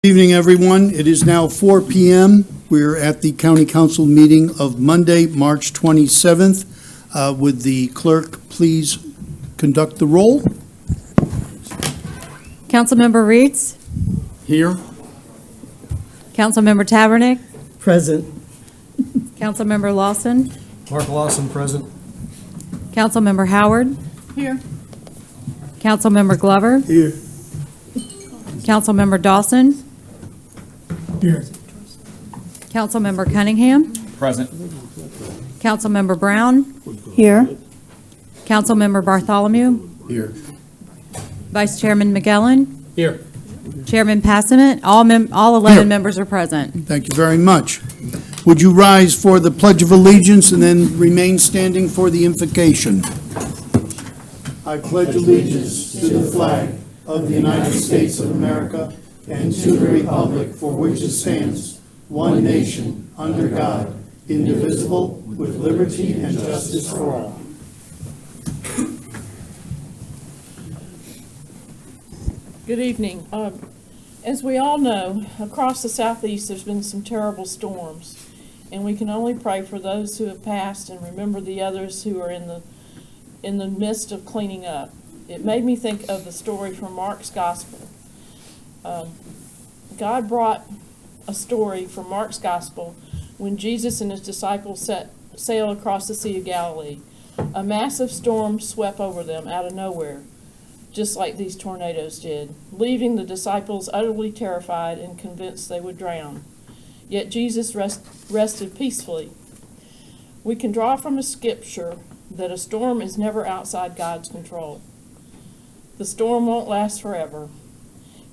Good evening, everyone. It is now 4 p.m. We're at the County Council meeting of Monday, March 27th. Would the clerk please conduct the roll? Councilmember Reeds? Here. Councilmember Tabernick? Present. Councilmember Lawson? Mark Lawson, present. Councilmember Howard? Here. Councilmember Glover? Here. Councilmember Dawson? Here. Councilmember Cunningham? Present. Councilmember Brown? Here. Councilmember Bartholomew? Here. Vice Chairman McGillen? Here. Chairman Passament? All 11 Here. members are present. Thank you very much. Would you rise for the Pledge of Allegiance and then remain standing for the invocation? I pledge allegiance to the flag of the United States of America and to the republic for which it stands, one nation, under God, indivisible, with liberty and justice for all. Good evening. As we all know, across the southeast there's been some terrible storms, and we can only pray for those who have passed and remember the others who are in the midst of cleaning up. It made me think of the story from Mark's Gospel. God brought a story from Mark's Gospel when Jesus and his disciples sailed across the Sea of Galilee. A massive storm swept over them out of nowhere, just like these tornadoes did, leaving the disciples utterly terrified and convinced they would drown. Yet Jesus rested peacefully. We can draw from a scripture that a storm is never outside God's control. The storm won't last forever,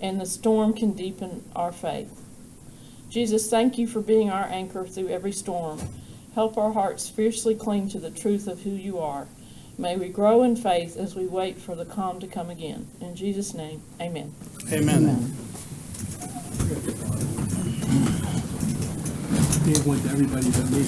and the storm can deepen our faith. Jesus, thank you for being our anchor through every storm. Help our hearts fiercely cling to the truth of who you are. May we grow in faith as we wait for the calm to come again. In Jesus' name, amen. Amen. It went to everybody but me.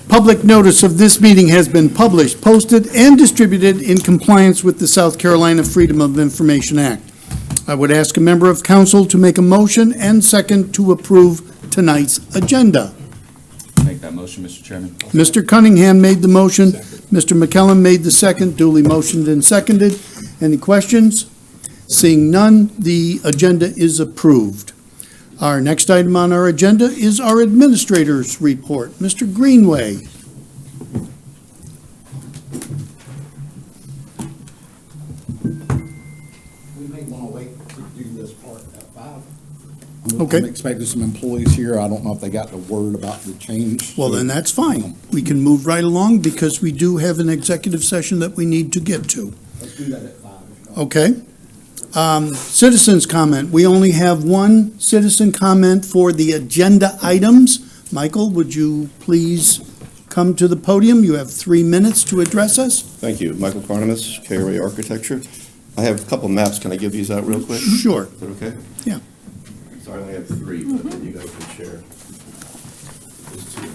Public notice of this meeting has been published, posted, and distributed in compliance with the South Carolina Freedom of Information Act. I would ask a member of council to make a motion and second to approve tonight's agenda. Make that motion, Mr. Chairman. Mr. Cunningham made the motion. Mr. McKellen made the second, duly motioned and seconded. Any questions? Seeing none, the agenda is approved. Our next item on our agenda is our administrator's report. Mr. Greenway. We may want to wait to do this part at 5. Okay. I'm expecting some employees here. I don't know if they got the word about the change. Well, then that's fine. We can move right along because we do have an executive session that we need to get to. Let's do that at 5. Okay. Citizens' comment. We only have one citizen comment for the agenda items. Michael, would you please come to the podium? You have 3 minutes to address us. Thank you. Michael Carnimus, KRA Architecture. I have a couple maps. Can I give these out real quick? Sure. Is that okay? Yeah. Sorry, I only have 3, but then you guys can share. There's 2.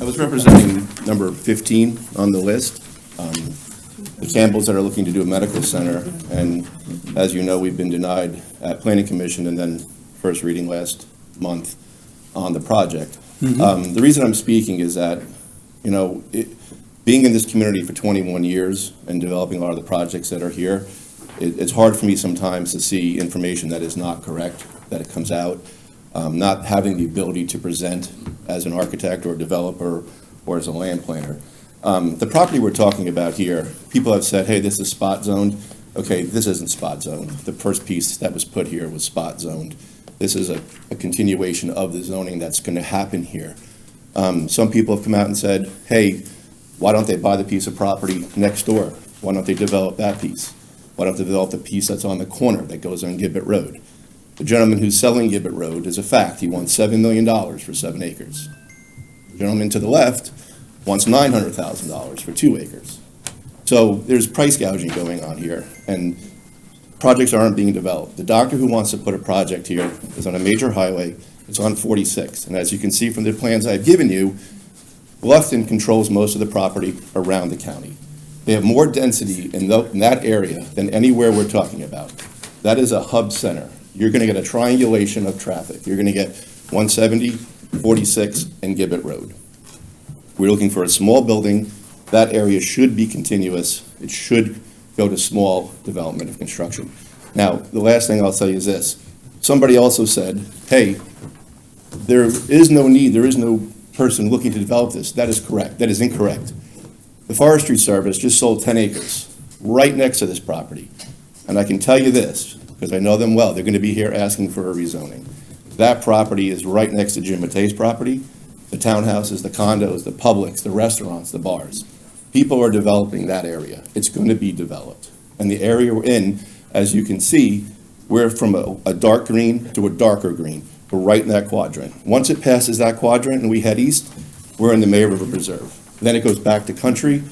I was representing number 15 on the list, the Campbells that are looking to do a medical center. And as you know, we've been denied at Planning Commission and then first reading last month on the project. The reason I'm speaking is that, you know, being in this community for 21 years and developing a lot of the projects that are here, it's hard for me sometimes to see information that is not correct, that it comes out. Not having the ability to present as an architect or developer or as a land planner. The property we're talking about here, people have said, hey, this is spot zoned. Okay, this isn't spot zoned. The first piece that was put here was spot zoned. This is a continuation of the zoning that's going to happen here. Some people have come out and said, hey, why don't they buy the piece of property next door? Why don't they develop that piece? Why don't they develop the piece that's on the corner that goes on Gibbet Road? The gentleman who's selling Gibbet Road is a fact. He wants $7 million for 7 acres. The gentleman to the left wants $900,000 for 2 acres. So there's price gouging going on here, and projects aren't being developed. The doctor who wants to put a project here is on a major highway. It's on 46, and as you can see from the plans I've given you, Bluffton controls most of the property around the county. They have more density in that area than anywhere we're talking about. That is a hub center. You're going to get a triangulation of traffic. You're going to get 170, 46, and Gibbet Road. We're looking for a small building. That area should be continuous. It should go to small development of construction. Now, the last thing I'll tell you is this. Somebody also said, hey, there is no need, there is no person looking to develop this. That is correct. That is incorrect. The Forestry Service just sold 10 acres right next to this property. And I can tell you this, because I know them well, they're going to be here asking for a rezoning. That property is right next to Jim Matei's property, the townhouses, the condos, the Publix, the restaurants, the bars. People are developing that area. It's going to be developed. And the area we're in, as you can see, we're from a dark green to a darker green. We're right in that quadrant. Once it passes that quadrant and we head east, we're in the May River Preserve. Then it goes back to country,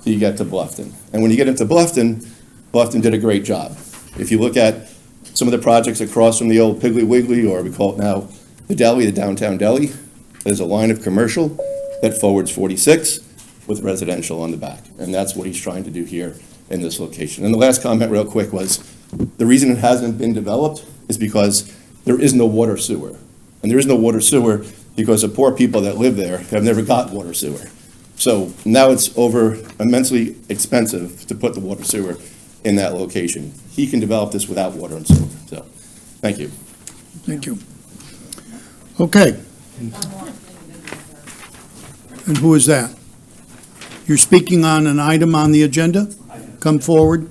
till you get to Bluffton. And when you get into Bluffton, Bluffton did a great job. If you look at some of the projects across from the old Piggly Wiggly, or we call it now the deli, the downtown deli, there's a line of commercial that forwards 46 with residential on the back. And that's what he's trying to do here in this location. And the last comment real quick was, the reason it hasn't been developed is because there is no water sewer. And there is no water sewer because the poor people that live there have never got water sewer. So now it's immensely expensive to put the water sewer in that location. He can develop this without water and sewer. So, thank you. Thank you. Okay. And who is that? You're speaking on an item on the agenda? Come forward.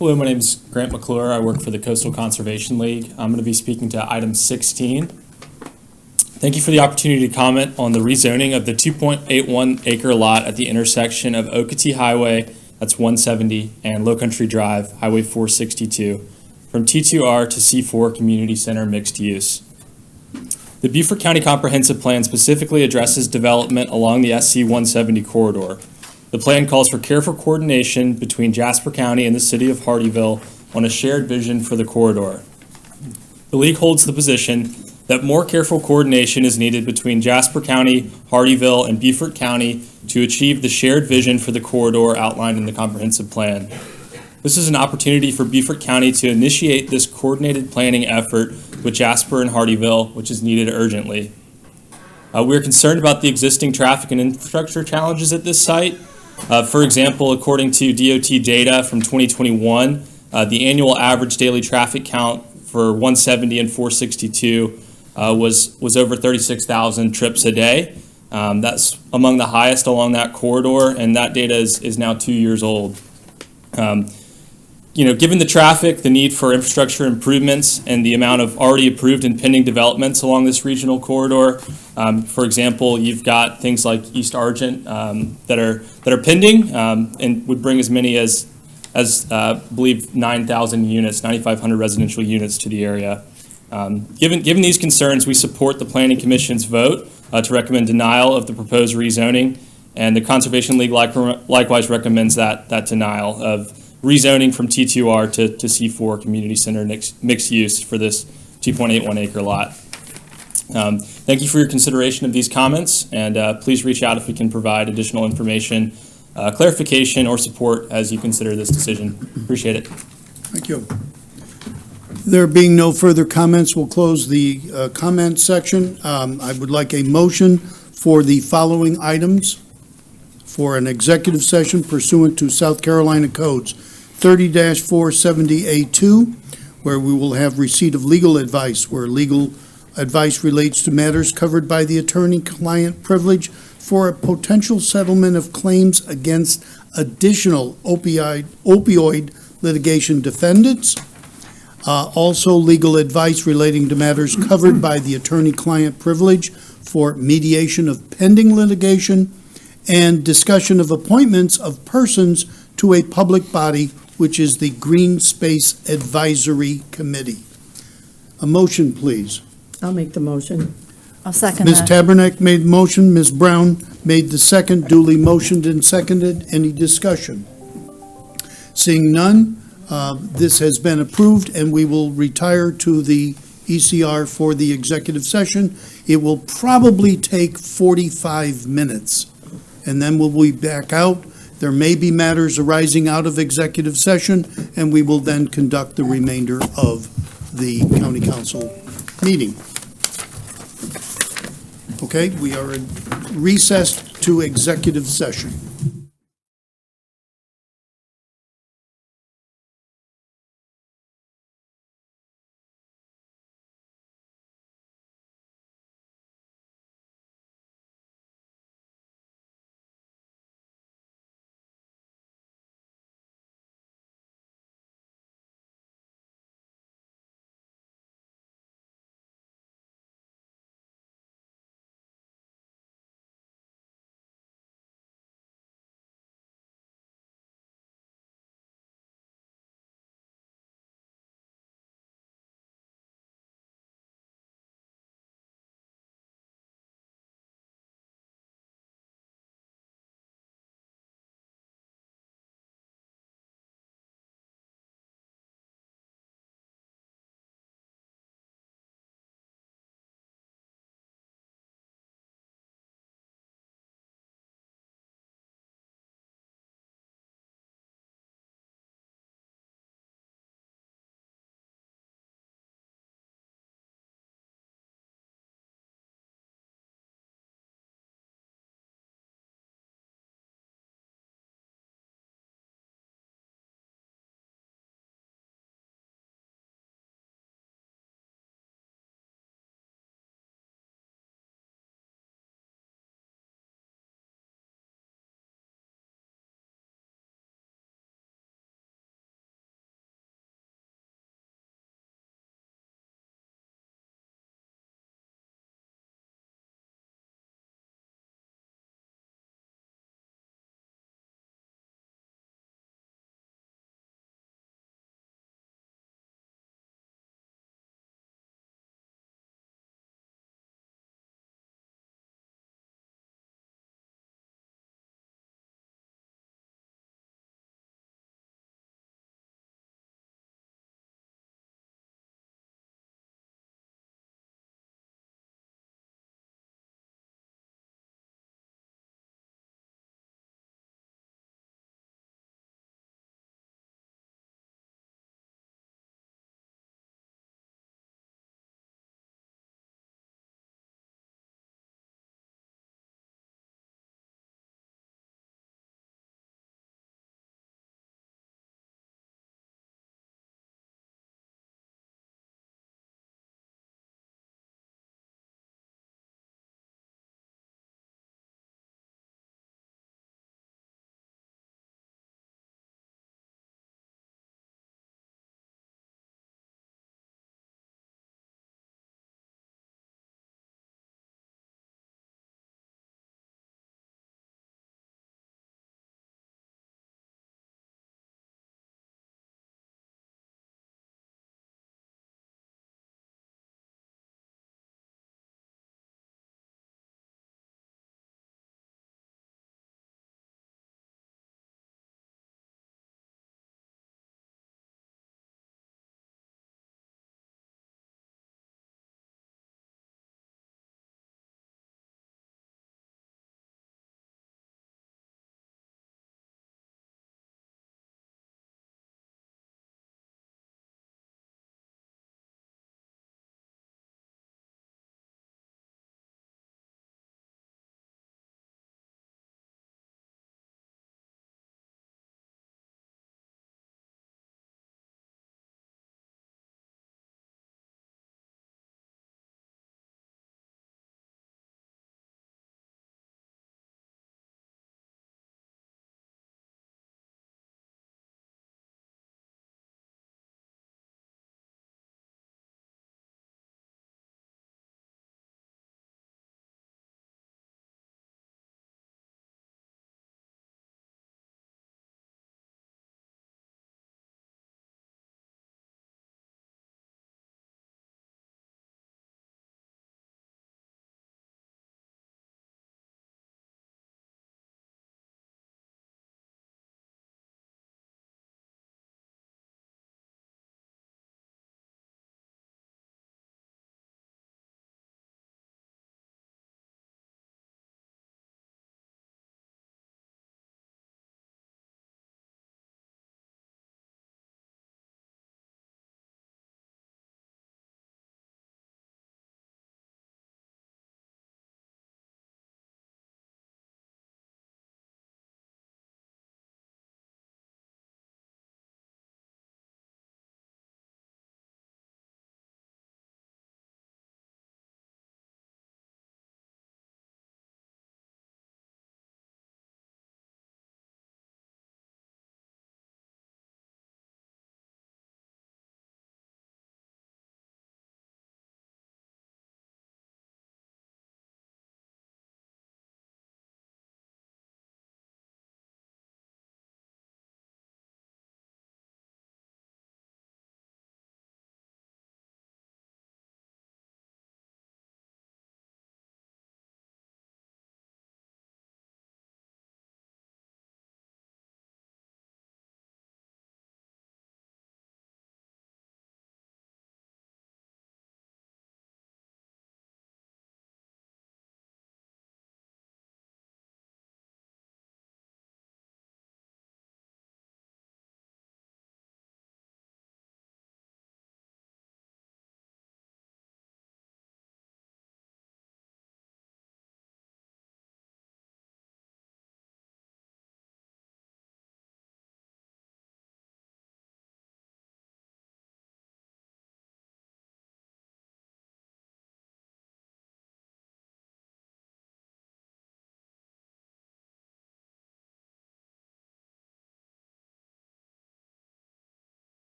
Hello, my name is Grant McClure. I work for the Coastal Conservation League. I'm going to be speaking to item 16. Thank you for the opportunity to comment on the rezoning of the 2.81 acre lot at the intersection of Okatee Highway, that's 170, and Low Country Drive, Highway 462, from T2R to C4 Community Center Mixed Use. The Beaufort County Comprehensive Plan specifically addresses development along the SC 170 corridor. The plan calls for careful coordination between Jasper County and the city of Hardeeville on a shared vision for the corridor. The league holds the position that more careful coordination is needed between Jasper County, Hardeeville, and Beaufort County to achieve the shared vision for the corridor outlined in the comprehensive plan. This is an opportunity for Beaufort County to initiate this coordinated planning effort with Jasper and Hardeeville, which is needed urgently. We're concerned about the existing traffic and infrastructure challenges at this site. For example, according to DOT data from 2021, the annual average daily traffic count for 170 and 462 was over 36,000 trips a day. That's among the highest along that corridor, and that data is now 2 years old. Given the traffic, the need for infrastructure improvements, and the amount of already approved and pending developments along this regional corridor, for example, you've got things like East Argent that are pending and would bring as many as I believe 9,000 units, 9,500 residential units to the area. Given these concerns, we support the Planning Commission's vote to recommend denial of the proposed rezoning, and the Conservation League likewise recommends that denial of rezoning from T2R to C4 Community Center mixed use for this 2.81 acre lot. Thank you for your consideration of these comments, and please reach out if we can provide additional information, clarification, or support as you consider this decision. Appreciate it. Thank you. There being no further comments, we'll close the comment section. I would like a motion for the following items for an executive session pursuant to South Carolina Codes 30-470A2, where we will have receipt of legal advice, where legal advice relates to matters covered by the attorney-client privilege for a potential settlement of claims against additional opioid litigation defendants. Also, legal advice relating to matters covered by the attorney-client privilege for mediation of pending litigation, and discussion of appointments of persons to a public body, which is the Green Space Advisory Committee. A motion, please. I'll make the motion. I'll second Ms. that. Tabernack made the motion, Ms. Brown made the second, duly motioned and seconded. Any discussion? Seeing none, this has been approved, and we will retire to the ECR for the executive session. It will probably take 45 minutes, and then we'll be back out. There may be matters arising out of executive session, and we will then conduct the remainder of the county council meeting. Okay, we are recessed to executive session.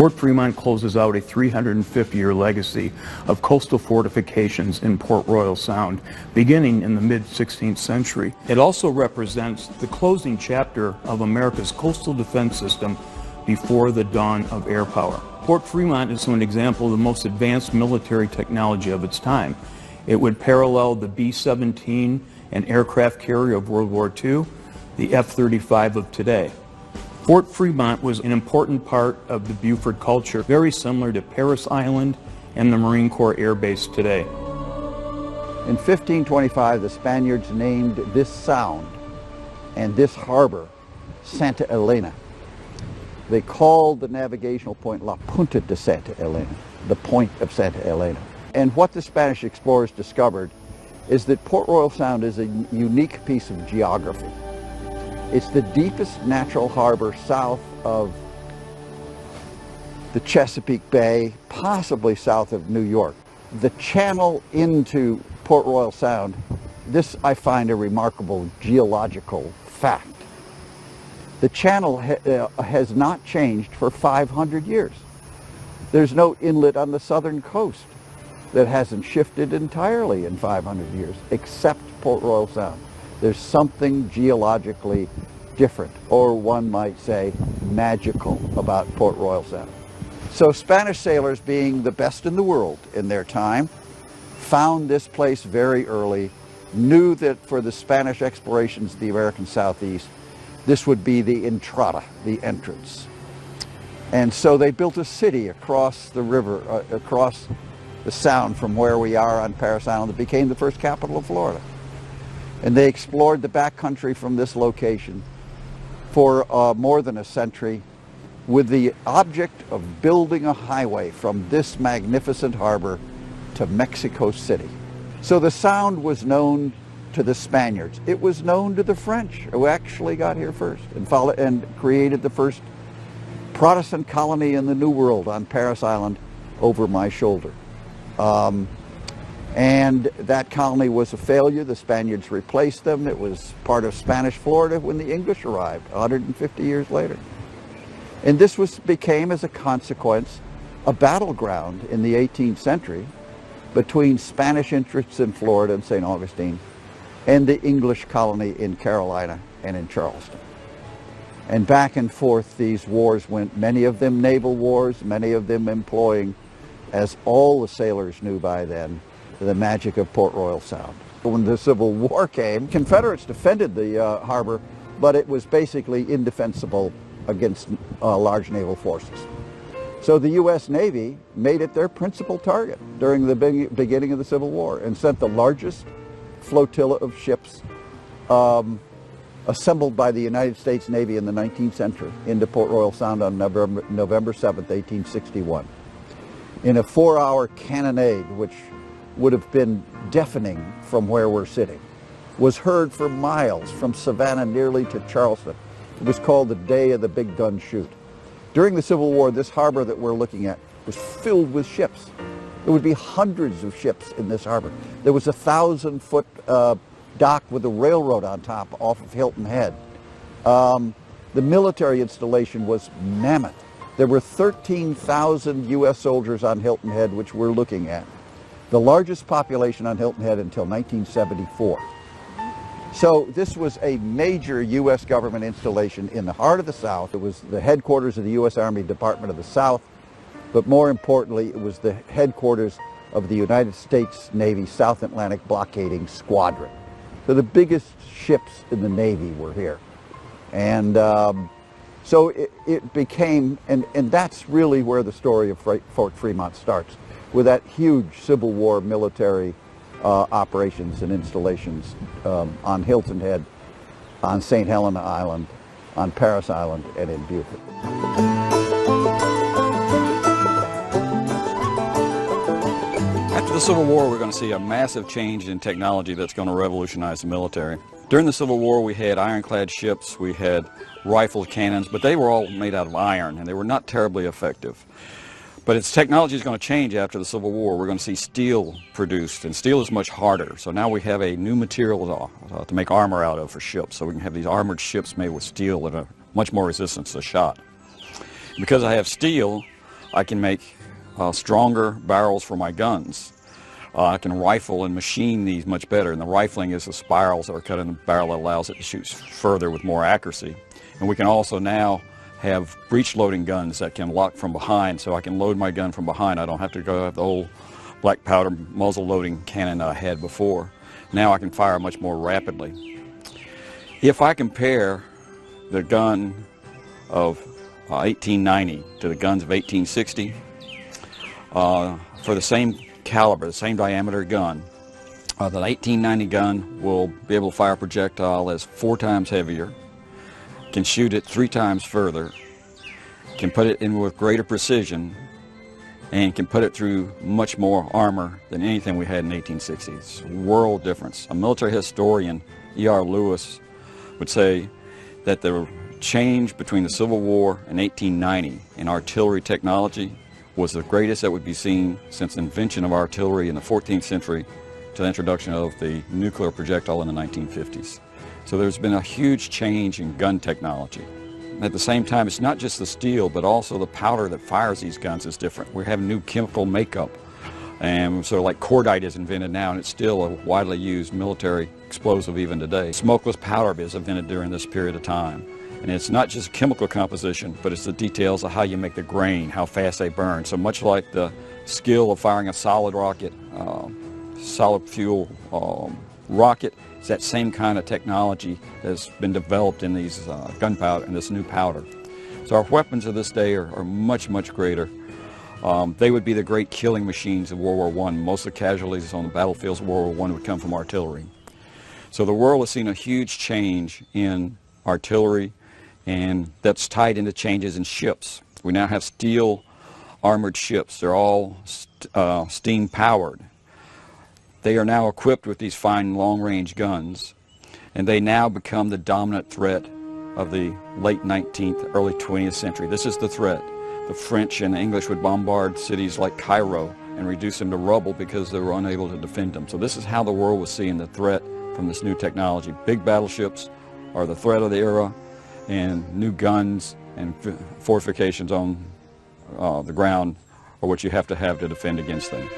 Fort Fremont closes out a 350-year legacy of coastal fortifications in Port Royal Sound, beginning in the mid-16th century. It also represents the closing chapter of America's coastal defense system before the dawn of air power. Fort Fremont is an example of the most advanced military technology of its time. It would parallel the B-17 and aircraft carrier of World War II, the F-35 of today. Fort Fremont was an important part of the Beaufort culture, very similar to Parris Island and the Marine Corps Air Base today. In 1525, the Spaniards named this sound and this harbor Santa Elena. They called the navigational point La Punta de Santa Elena, the point of Santa Elena. And what the Spanish explorers discovered is that Port Royal Sound is a unique piece of geography. It's the deepest natural harbor south of the Chesapeake Bay, possibly south of New York. The channel into Port Royal Sound, this I find a remarkable geological fact. The channel has not changed for 500 years. There's no inlet on the southern coast that hasn't shifted entirely in 500 years, except Port Royal Sound. There's something geologically different, or one might say magical, about Port Royal Sound. So Spanish sailors, being the best in the world in their time, found this place very early, knew that for the Spanish explorations of the American Southeast, this would be the entrada, the entrance. And so they built a city across the river, across the sound from where we are on Parris Island. It became the first capital of Florida. And they explored the backcountry from this location for more than a century with the object of building a highway from this magnificent harbor to Mexico City. So the Sound was known to the Spaniards. It was known to the French, who actually got here first and created the first Protestant colony in the New World on Parris Island over my shoulder. And that colony was a failure. The Spaniards replaced them. It was part of Spanish Florida when the English arrived 150 years later. And this became, as a consequence, a battleground in the 18th century between Spanish interests in Florida and St. Augustine and the English colony in Carolina and in Charleston. And back and forth these wars went, many of them naval wars, many of them employing, as all the sailors knew by then, the magic of Port Royal Sound. When the Civil War came, Confederates defended the harbor, but it was basically indefensible against large naval forces. So the U.S. Navy made it their principal target during the beginning of the Civil War and sent the largest flotilla of ships assembled by the United States Navy in the 19th century into Port Royal Sound on November 7th, 1861. In a 4-hour cannonade, which would have been deafening from where we're sitting, was heard for miles from Savannah nearly to Charleston. It was called the Day of the Big Gun Shoot. During the Civil War, this harbor that we're looking at was filled with ships. There would be hundreds of ships in this harbor. There was a 1,000-foot dock with a railroad on top off of Hilton Head. The military installation was mammoth. There were 13,000 U.S. soldiers on Hilton Head, which we're looking at. The largest population on Hilton Head until 1974. So this was a major U.S. government installation in the heart of the South. It was the headquarters of the U.S. Army Department of the South, but more importantly, it was the headquarters of the United States Navy South Atlantic Blockading Squadron. So the biggest ships in the Navy were here. And so it became, and that's really where the story of Fort Fremont starts, with that huge Civil War military operations and installations on Hilton Head, on St. Helena Island, on Parris Island, and in Beaufort. After the Civil War, we're going to see a massive change in technology that's going to revolutionize the military. During the Civil War, we had ironclad ships, we had rifled cannons, but they were all made out of iron, and they were not terribly effective. But its technology is going to change after the Civil War. We're going to see steel produced, and steel is much harder. So now we have a new material to make armor out of for ships. So we can have these armored ships made with steel that are much more resistant to shot. Because I have steel, I can make stronger barrels for my guns. I can rifle and machine these much better, and the rifling is the spirals that are cut in the barrel that allows it to shoot further with more accuracy. And we can also now have breech loading guns that can lock from behind, so I can load my gun from behind. I don't have to go have the old black powder muzzle loading cannon that I had before. Now I can fire much more rapidly. If I compare the gun of 1890 to the guns of 1860, for the same caliber, the same diameter gun, the 1890 gun will be able to fire a projectile that's 4 times heavier, can shoot it 3 times further, can put it in with greater precision, and can put it through much more armor than anything we had in 1860. It's a world difference. A military historian, E.R. Lewis, would say that the change between the Civil War and 1890 in artillery technology was the greatest that would be seen since the invention of artillery in the 14th century to the introduction of the nuclear projectile in the 1950s. So there's been a huge change in gun technology. At the same time, it's not just the steel, but also the powder that fires these guns is different. We have new chemical makeup, and sort of like cordite is invented now, and it's still a widely used military explosive even today. Smokeless powder is invented during this period of time. And it's not just chemical composition, but it's the details of how you make the grain, how fast they burn. So much like the skill of firing a solid rocket, solid fuel rocket, it's that same kind of technology that's been developed in these gunpowder and this new powder. So our weapons of this day are much, much greater. They would be the great killing machines of World War I. Most of the casualties on the battlefields of World War I would come from artillery. So the world has seen a huge change in artillery, and that's tied into changes in ships. We now have steel armored ships. They're all steam powered. They are now equipped with these fine long-range guns, and they now become the dominant threat of the late 19th, early 20th century. This is the threat. The French and the English would bombard cities like Cairo and reduce them to rubble because they were unable to defend them. So this is how the world was seeing the threat from this new technology. Big battleships are the threat of the era, and new guns and fortifications on the ground are what you have to defend against them.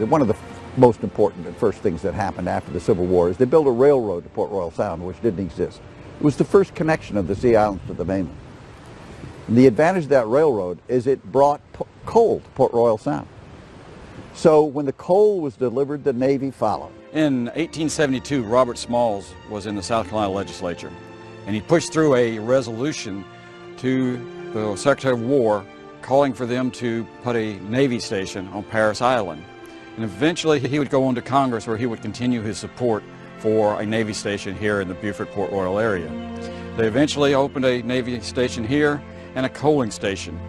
One of the most important and first things that happened after the Civil War is they built a railroad to Port Royal Sound, which didn't exist. It was the first connection of the Sea Islands to the mainland. And the advantage of that railroad is it brought coal to Port Royal Sound. So when the coal was delivered, the Navy followed. In 1872, Robert Smalls was in the South Carolina legislature, and he pushed through a resolution to the Secretary of War calling for them to put a Navy station on Parris Island. And eventually he would go on to Congress, where he would continue his support for a Navy station here in the Beaufort Port Royal area. They eventually opened a Navy station here and a coaling station.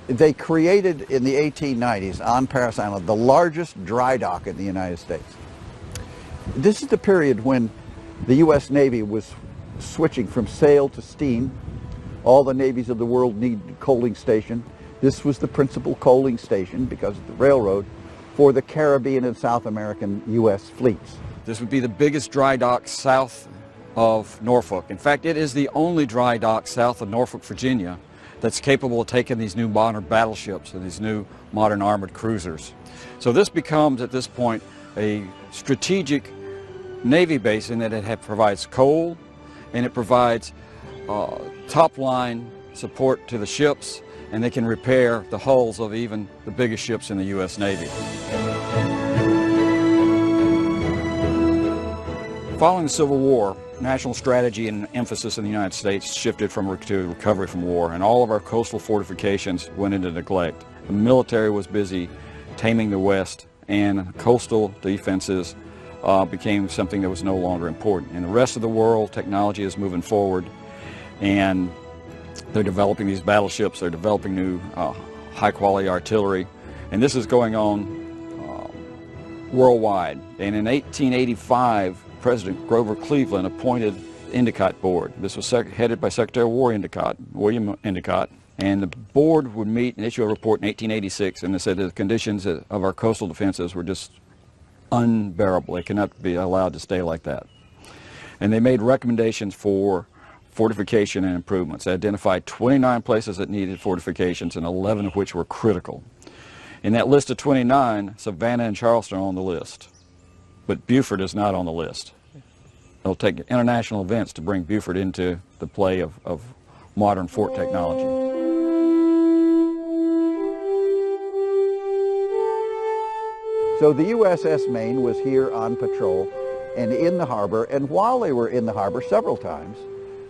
They created in the 1890s on Parris Island the largest dry dock in the United States. This is the period when the U.S. Navy was switching from sail to steam. All the navies of the world needed a coaling station. This was the principal coaling station, because of the railroad, for the Caribbean and South American U.S. fleets. This would be the biggest dry dock south of Norfolk. In fact, it is the only dry dock south of Norfolk, Virginia, that's capable of taking these new modern battleships and these new modern armored cruisers. So this becomes, at this point, a strategic Navy base in that it provides coal, and it provides top-line support to the ships, and they can repair the hulls of even the biggest ships in the U.S. Navy. Following the Civil War, national strategy and emphasis in the United States shifted to recovery from war, and all of our coastal fortifications went into neglect. The military was busy taming the West, and coastal defenses became something that was no longer important. In the rest of the world, technology is moving forward, and they're developing these battleships, they're developing new high-quality artillery, and this is going on worldwide. And in 1885, President Grover Cleveland appointed Endicott Board. This was headed by Secretary of War Endicott, William Endicott, and the board would meet and issue a report in 1886, and they said the conditions of our coastal defenses were just unbearable. They cannot be allowed to stay like that. And they made recommendations for fortification and improvements. They identified 29 places that needed fortifications, and 11 of which were critical. In that list of 29, Savannah and Charleston are on the list, but Beaufort is not on the list. It'll take international events to bring Beaufort into the play of modern fort technology. So the USS Maine was here on patrol and in the harbor, and while they were in the harbor several times,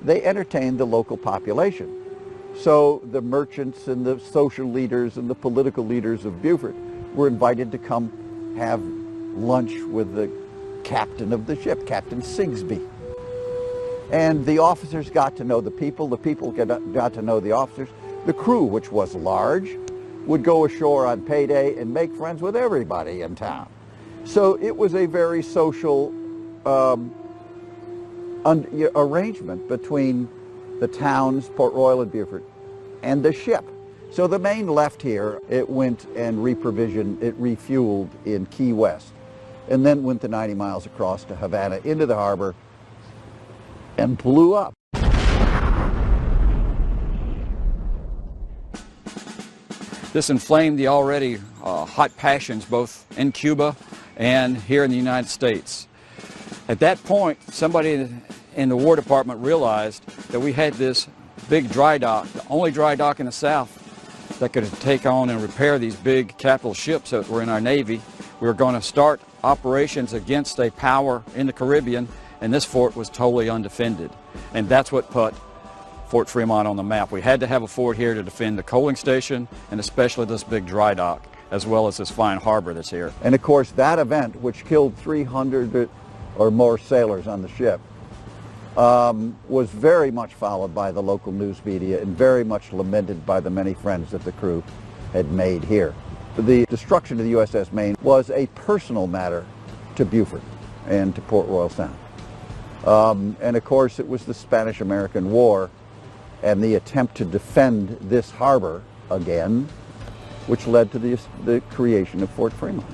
they entertained the local population. So the merchants and the social leaders and the political leaders of Beaufort were invited to come have lunch with the captain of the ship, Captain Sigsbee. And the officers got to know the people got to know the officers. The crew, which was large, would go ashore on payday and make friends with everybody in town. So it was a very social arrangement between the towns, Port Royal and Beaufort, and the ship. So the Maine left here, it went and reprovisioned, it refueled in Key West, and then went the 90 miles across to Havana into the harbor and blew up. This inflamed the already hot passions both in Cuba and here in the United States. At that point, somebody in the War Department realized that we had this big dry dock, the only dry dock in the South that could take on and repair these big capital ships that were in our Navy. We were going to start operations against a power in the Caribbean, and this fort was totally undefended. And that's what put Fort Fremont on the map. We had to have a fort here to defend the coaling station and especially this big dry dock, as well as this fine harbor that's here. And of course, that event, which killed 300 or more sailors on the ship, was very much followed by the local news media and very much lamented by the many friends that the crew had made here. The destruction of the USS Maine was a personal matter to Beaufort and to Port Royal Sound. And of course, it was the Spanish-American War and the attempt to defend this harbor again, which led to the creation of Fort Fremont.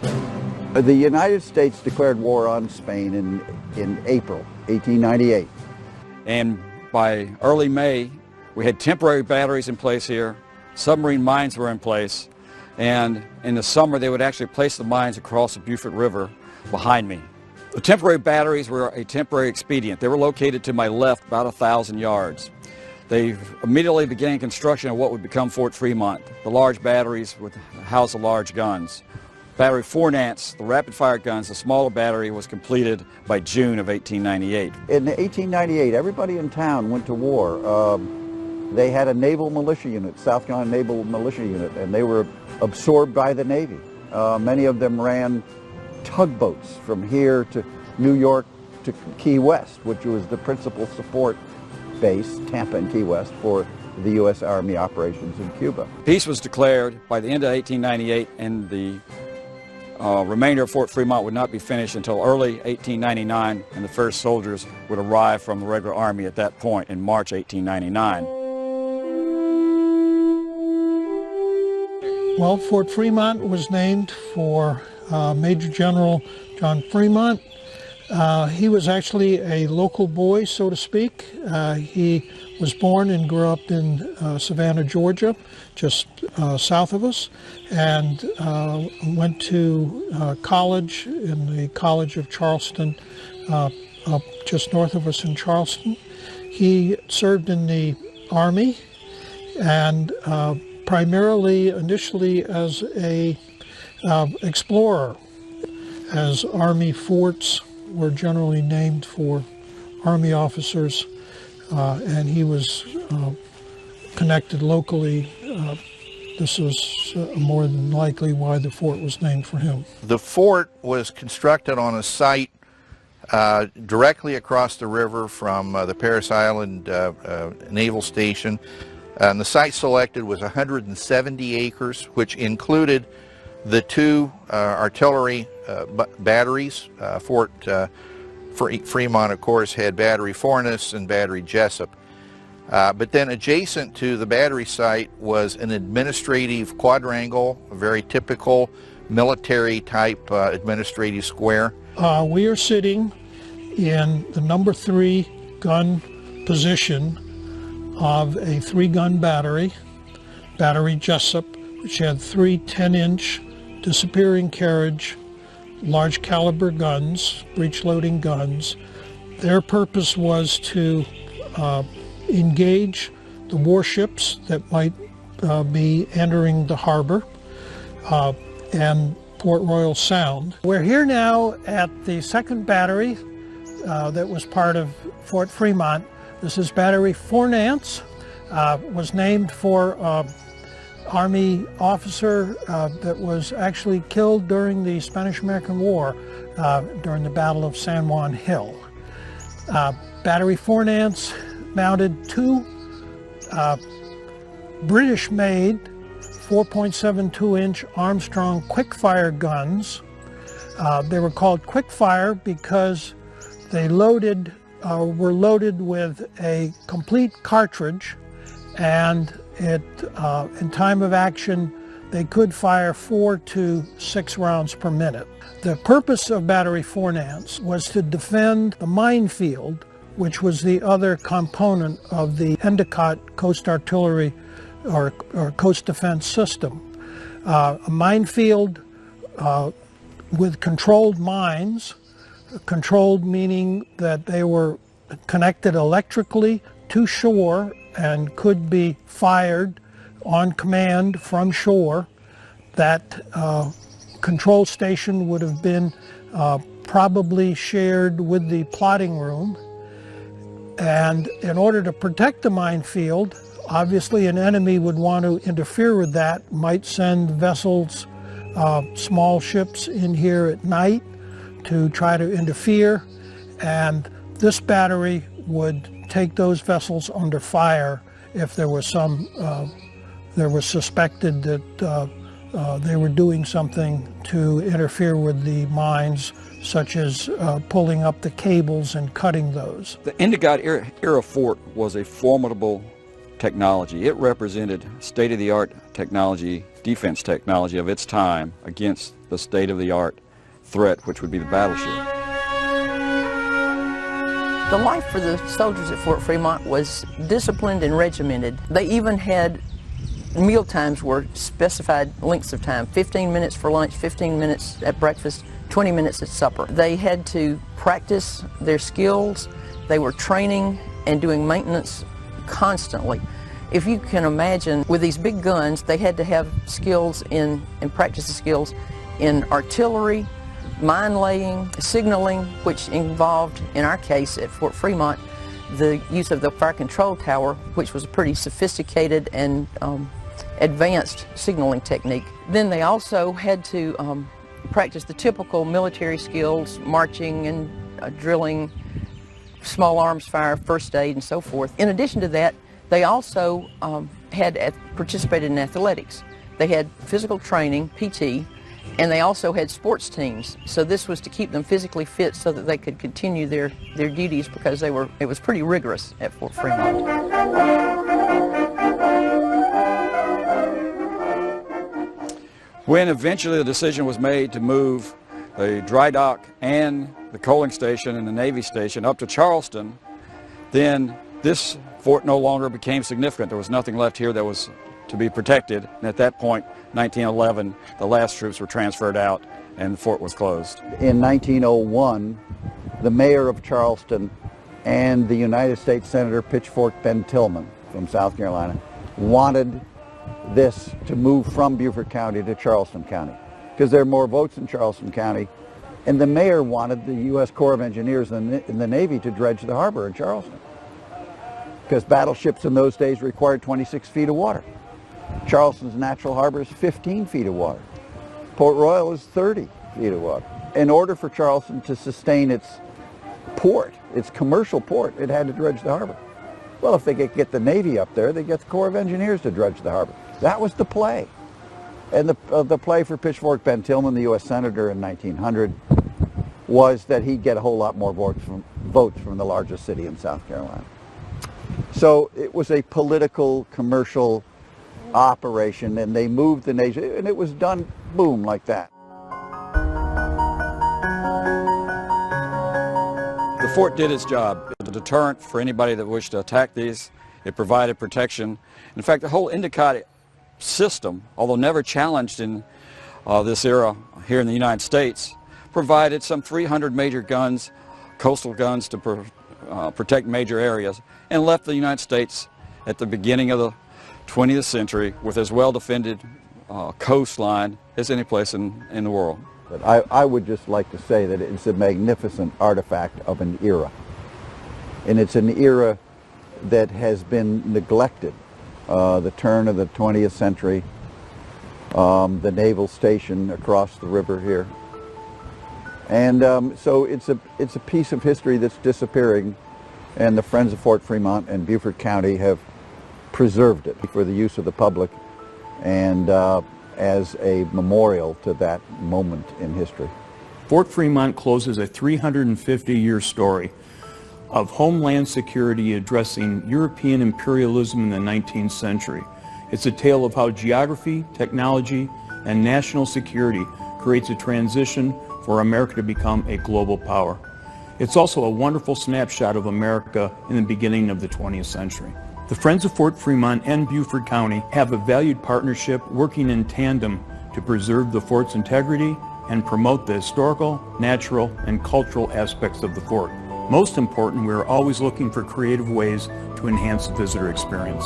The United States declared war on Spain in April 1898. And by early May, we had temporary batteries in place here, submarine mines were in place, and in the summer they would actually place the mines across the Beaufort River behind me. The temporary batteries were a temporary expedient. They were located to my left about 1,000 yards. They immediately began construction of what would become Fort Fremont. The large batteries would house the large guns. Battery 4 Nance, the rapid-fire guns, the smaller battery was completed by June of 1898. In 1898, everybody in town went to war. They had a naval militia unit, South Carolina Naval Militia Unit, and they were absorbed by the Navy. Many of them ran tugboats from here to New York to Key West, which was the principal support base, Tampa and Key West, for the U.S. Army operations in Cuba. Peace was declared by the end of 1898, and the remainder of Fort Fremont would not be finished until early 1899, and the first soldiers would arrive from the regular Army at that point in March 1899. Well, Fort Fremont was named for Major General John Fremont. He was actually a local boy, so to speak. He was born and grew up in Savannah, Georgia, just south of us, and went to college in the College of Charleston, up just north of us in Charleston. He served in the Army, and primarily initially as a explorer, as Army forts were generally named for Army officers, and he was connected locally. This was more than likely why the fort was named for him. The fort was constructed on a site directly across the river from the Parris Island Naval Station, and the site selected was 170 acres, which included the two artillery batteries. Fort Fremont, of course, had Battery Fornes and Battery Jessup. But then adjacent to the battery site was an administrative quadrangle, a very typical military type administrative square. We are sitting in the number 3 gun position of a 3-gun battery, Battery Jessup, which had 3 10-inch disappearing carriage, large caliber guns, breech-loading guns. Their purpose was to engage the warships that might be entering the harbor and Port Royal Sound. We're here now at the 2nd battery that was part of Fort Fremont. This is Battery Fornance, was named for Army officer that was actually killed during the Spanish-American War during the Battle of San Juan Hill. Battery Fornance mounted 2 British-made 4.72-inch Armstrong quick-fire guns. They were called quick-fire because they were loaded with a complete cartridge, and in time of action they could fire 4 to 6 rounds per minute. The purpose of Battery Fornance was to defend the minefield, which was the other component of the Endicott Coast Artillery or Coast Defense System. A minefield with controlled mines, controlled meaning that they were connected electrically to shore and could be fired on command from shore. That control station would have been probably shared with the plotting room. And in order to protect the minefield, obviously an enemy would want to interfere with that, might send vessels, small ships in here at night to try to interfere, and this battery would take those vessels under fire if there was suspected that they were doing something to interfere with the mines, such as pulling up the cables and cutting those. The Endicott era fort was a formidable technology. It represented state-of-the-art technology, defense technology of its time against the state-of-the-art threat, which would be the battleship. The life for the soldiers at Fort Fremont was disciplined and regimented. They even had meal times were specified lengths of time, 15 minutes for lunch, 15 minutes at breakfast, 20 minutes at supper. They had to practice their skills. They were training and doing maintenance constantly. If you can imagine, with these big guns, they had to have skills and practice the skills in artillery, mine laying, signaling, which involved, in our case at Fort Fremont, the use of the fire control tower, which was a pretty sophisticated and advanced signaling technique. Then they also had to practice the typical military skills, marching and drilling, small arms fire, first aid, and so forth. In addition to that, they also had participated in athletics. They had physical training, PT, and they also had sports teams. So this was to keep them physically fit so that they could continue their duties, because it was pretty rigorous at Fort Fremont. When eventually the decision was made to move the dry dock and the coaling station and the Navy station up to Charleston, then this fort no longer became significant. There was nothing left here that was to be protected. And at that point, 1911, the last troops were transferred out and the fort was closed. In 1901, the mayor of Charleston and the United States Senator Pitchfork Ben Tillman from South Carolina wanted this to move from Beaufort County to Charleston County, because there are more votes in Charleston County, and the mayor wanted the U.S. Corps of Engineers and the Navy to dredge the harbor in Charleston, because battleships in those days required 26 feet of water. Charleston's natural harbor is 15 feet of water. Port Royal is 30 feet of water. In order for Charleston to sustain its port, its commercial port, it had to dredge the harbor. Well, if they could get the Navy up there, they get the Corps of Engineers to dredge the harbor. That was the play. And the play for Pitchfork Ben Tillman, the U.S. Senator in 1900, was that he'd get a whole lot more votes from the largest city in South Carolina. So it was a political, commercial operation, and they moved the nation, and it was done, boom, like that. The fort did its job. It was a deterrent for anybody that wished to attack these. It provided protection. In fact, the whole Endicott system, although never challenged in this era here in the United States, provided some 300 major guns, coastal guns, to protect major areas, and left the United States at the beginning of the 20th century with as well-defended coastline as any place in the world. But I would just like to say that it's a magnificent artifact of an era. And it's an era that has been neglected. The turn of the 20th century, the naval station across the river here. And so it's a piece of history that's disappearing, and the Friends of Fort Fremont and Beaufort County have preserved it for the use of the public and as a memorial to that moment in history. Fort Fremont closes a 350-year story of homeland security addressing European imperialism in the 19th century. It's a tale of how geography, technology, and national security creates a transition for America to become a global power. It's also a wonderful snapshot of America in the beginning of the 20th century. The Friends of Fort Fremont and Beaufort County have a valued partnership working in tandem to preserve the fort's integrity and promote the historical, natural, and cultural aspects of the fort. Most important, we are always looking for creative ways to enhance the visitor experience.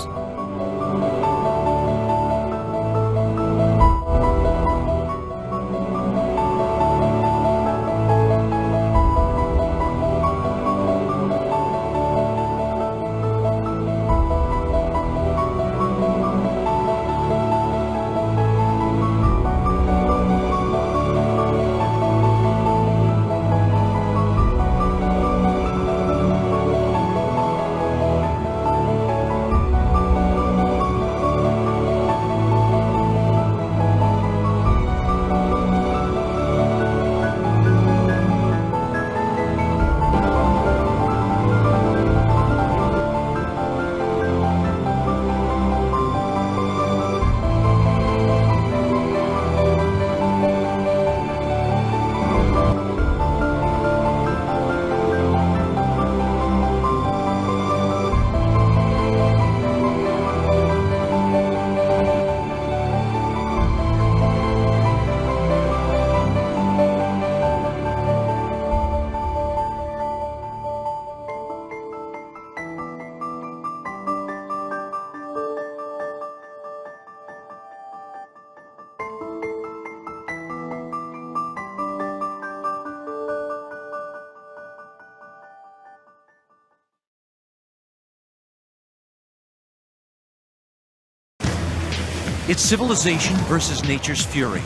It's civilization versus nature's fury.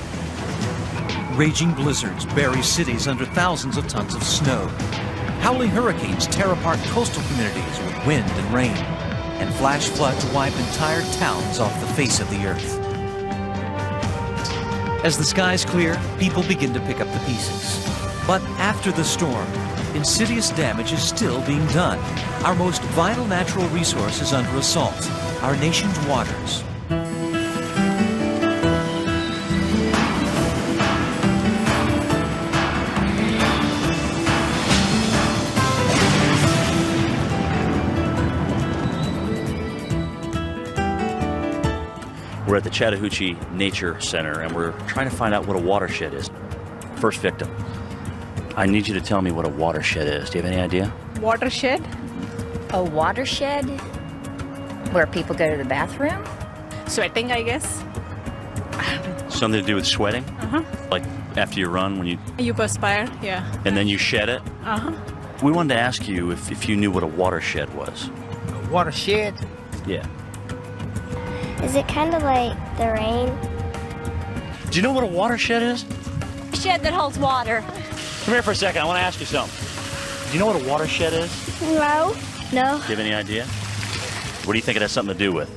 Raging blizzards bury cities under thousands of tons of snow. Howling hurricanes tear apart coastal communities with wind and rain. And flash floods wipe entire towns off the face of the earth. As the skies clear, people begin to pick up the pieces. But after the storm, insidious damage is still being done. Our most vital natural resource is under assault, our nation's waters. We're at the Chattahoochee Nature Center, and we're trying to find out what a watershed is. First victim. I need you to tell me what a watershed is. Do you have any idea? Watershed? A watershed? Where people go to the bathroom? Sweating, I guess. Something to do with sweating? Uh-huh. Like after you run, when You perspire, yeah. and then you shed it? Uh-huh. We wanted to ask you if you knew what a watershed was. A watershed? Yeah. Is it kind of like the rain? Do you know what a watershed is? A shed that holds water. Come here for a second. I want to ask you something. Do you know what a watershed is? No. No. Do you have any idea? What do you think it has something to do with?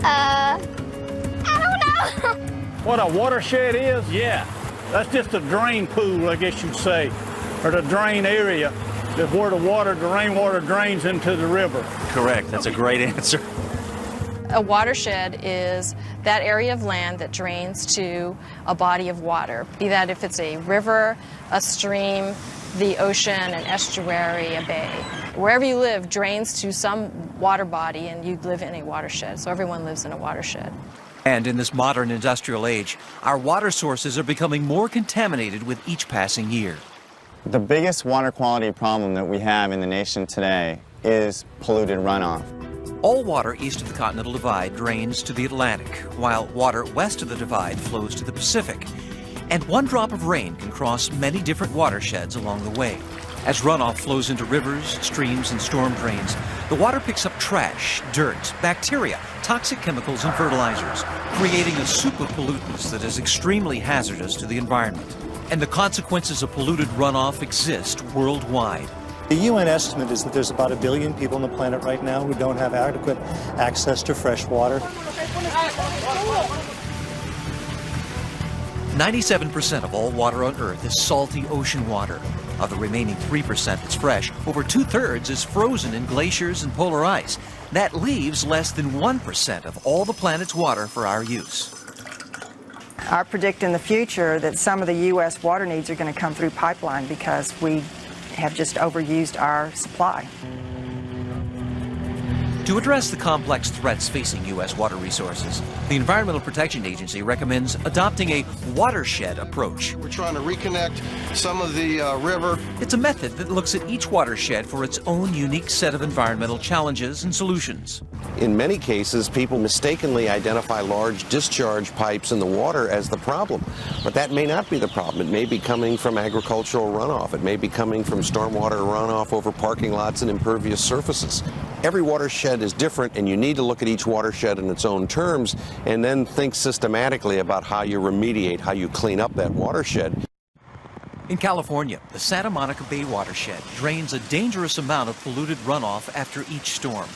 I don't know. What a watershed is? Yeah. That's just a drain pool, I guess you'd say, or the drain area, that's where the rainwater drains into the river. Correct. That's a great answer. A watershed is that area of land that drains to a body of water, be that if it's a river, a stream, the ocean, an estuary, a bay. Wherever you live drains to some water body, and you live in a watershed. So everyone lives in a watershed. And in this modern industrial age, our water sources are becoming more contaminated with each passing year. The biggest water quality problem that we have in the nation today is polluted runoff. All water east of the Continental Divide drains to the Atlantic, while water west of the divide flows to the Pacific. And one drop of rain can cross many different watersheds along the way. As runoff flows into rivers, streams, and storm drains, the water picks up trash, dirt, bacteria, toxic chemicals, and fertilizers, creating a soup of pollutants that is extremely hazardous to the environment. And the consequences of polluted runoff exist worldwide. The UN estimate is that there's about 1 billion people on the planet right now who don't have adequate access to fresh water. 97% of all water on Earth is salty ocean water. Of the remaining 3% that's fresh, over 2/3 is frozen in glaciers and polar ice. That leaves less than 1% of all the planet's water for our use. I predict in the future that some of the U.S. water needs are going to come through pipeline because we have just overused our supply. To address the complex threats facing U.S. water resources, the Environmental Protection Agency recommends adopting a watershed approach. We're trying to reconnect some of the river. It's a method that looks at each watershed for its own unique set of environmental challenges and solutions. In many cases, people mistakenly identify large discharge pipes in the water as the problem. But that may not be the problem. It may be coming from agricultural runoff. It may be coming from stormwater runoff over parking lots and impervious surfaces. Every watershed is different, and you need to look at each watershed in its own terms and then think systematically about how you remediate, how you clean up that watershed. In California, the Santa Monica Bay watershed drains a dangerous amount of polluted runoff after each storm.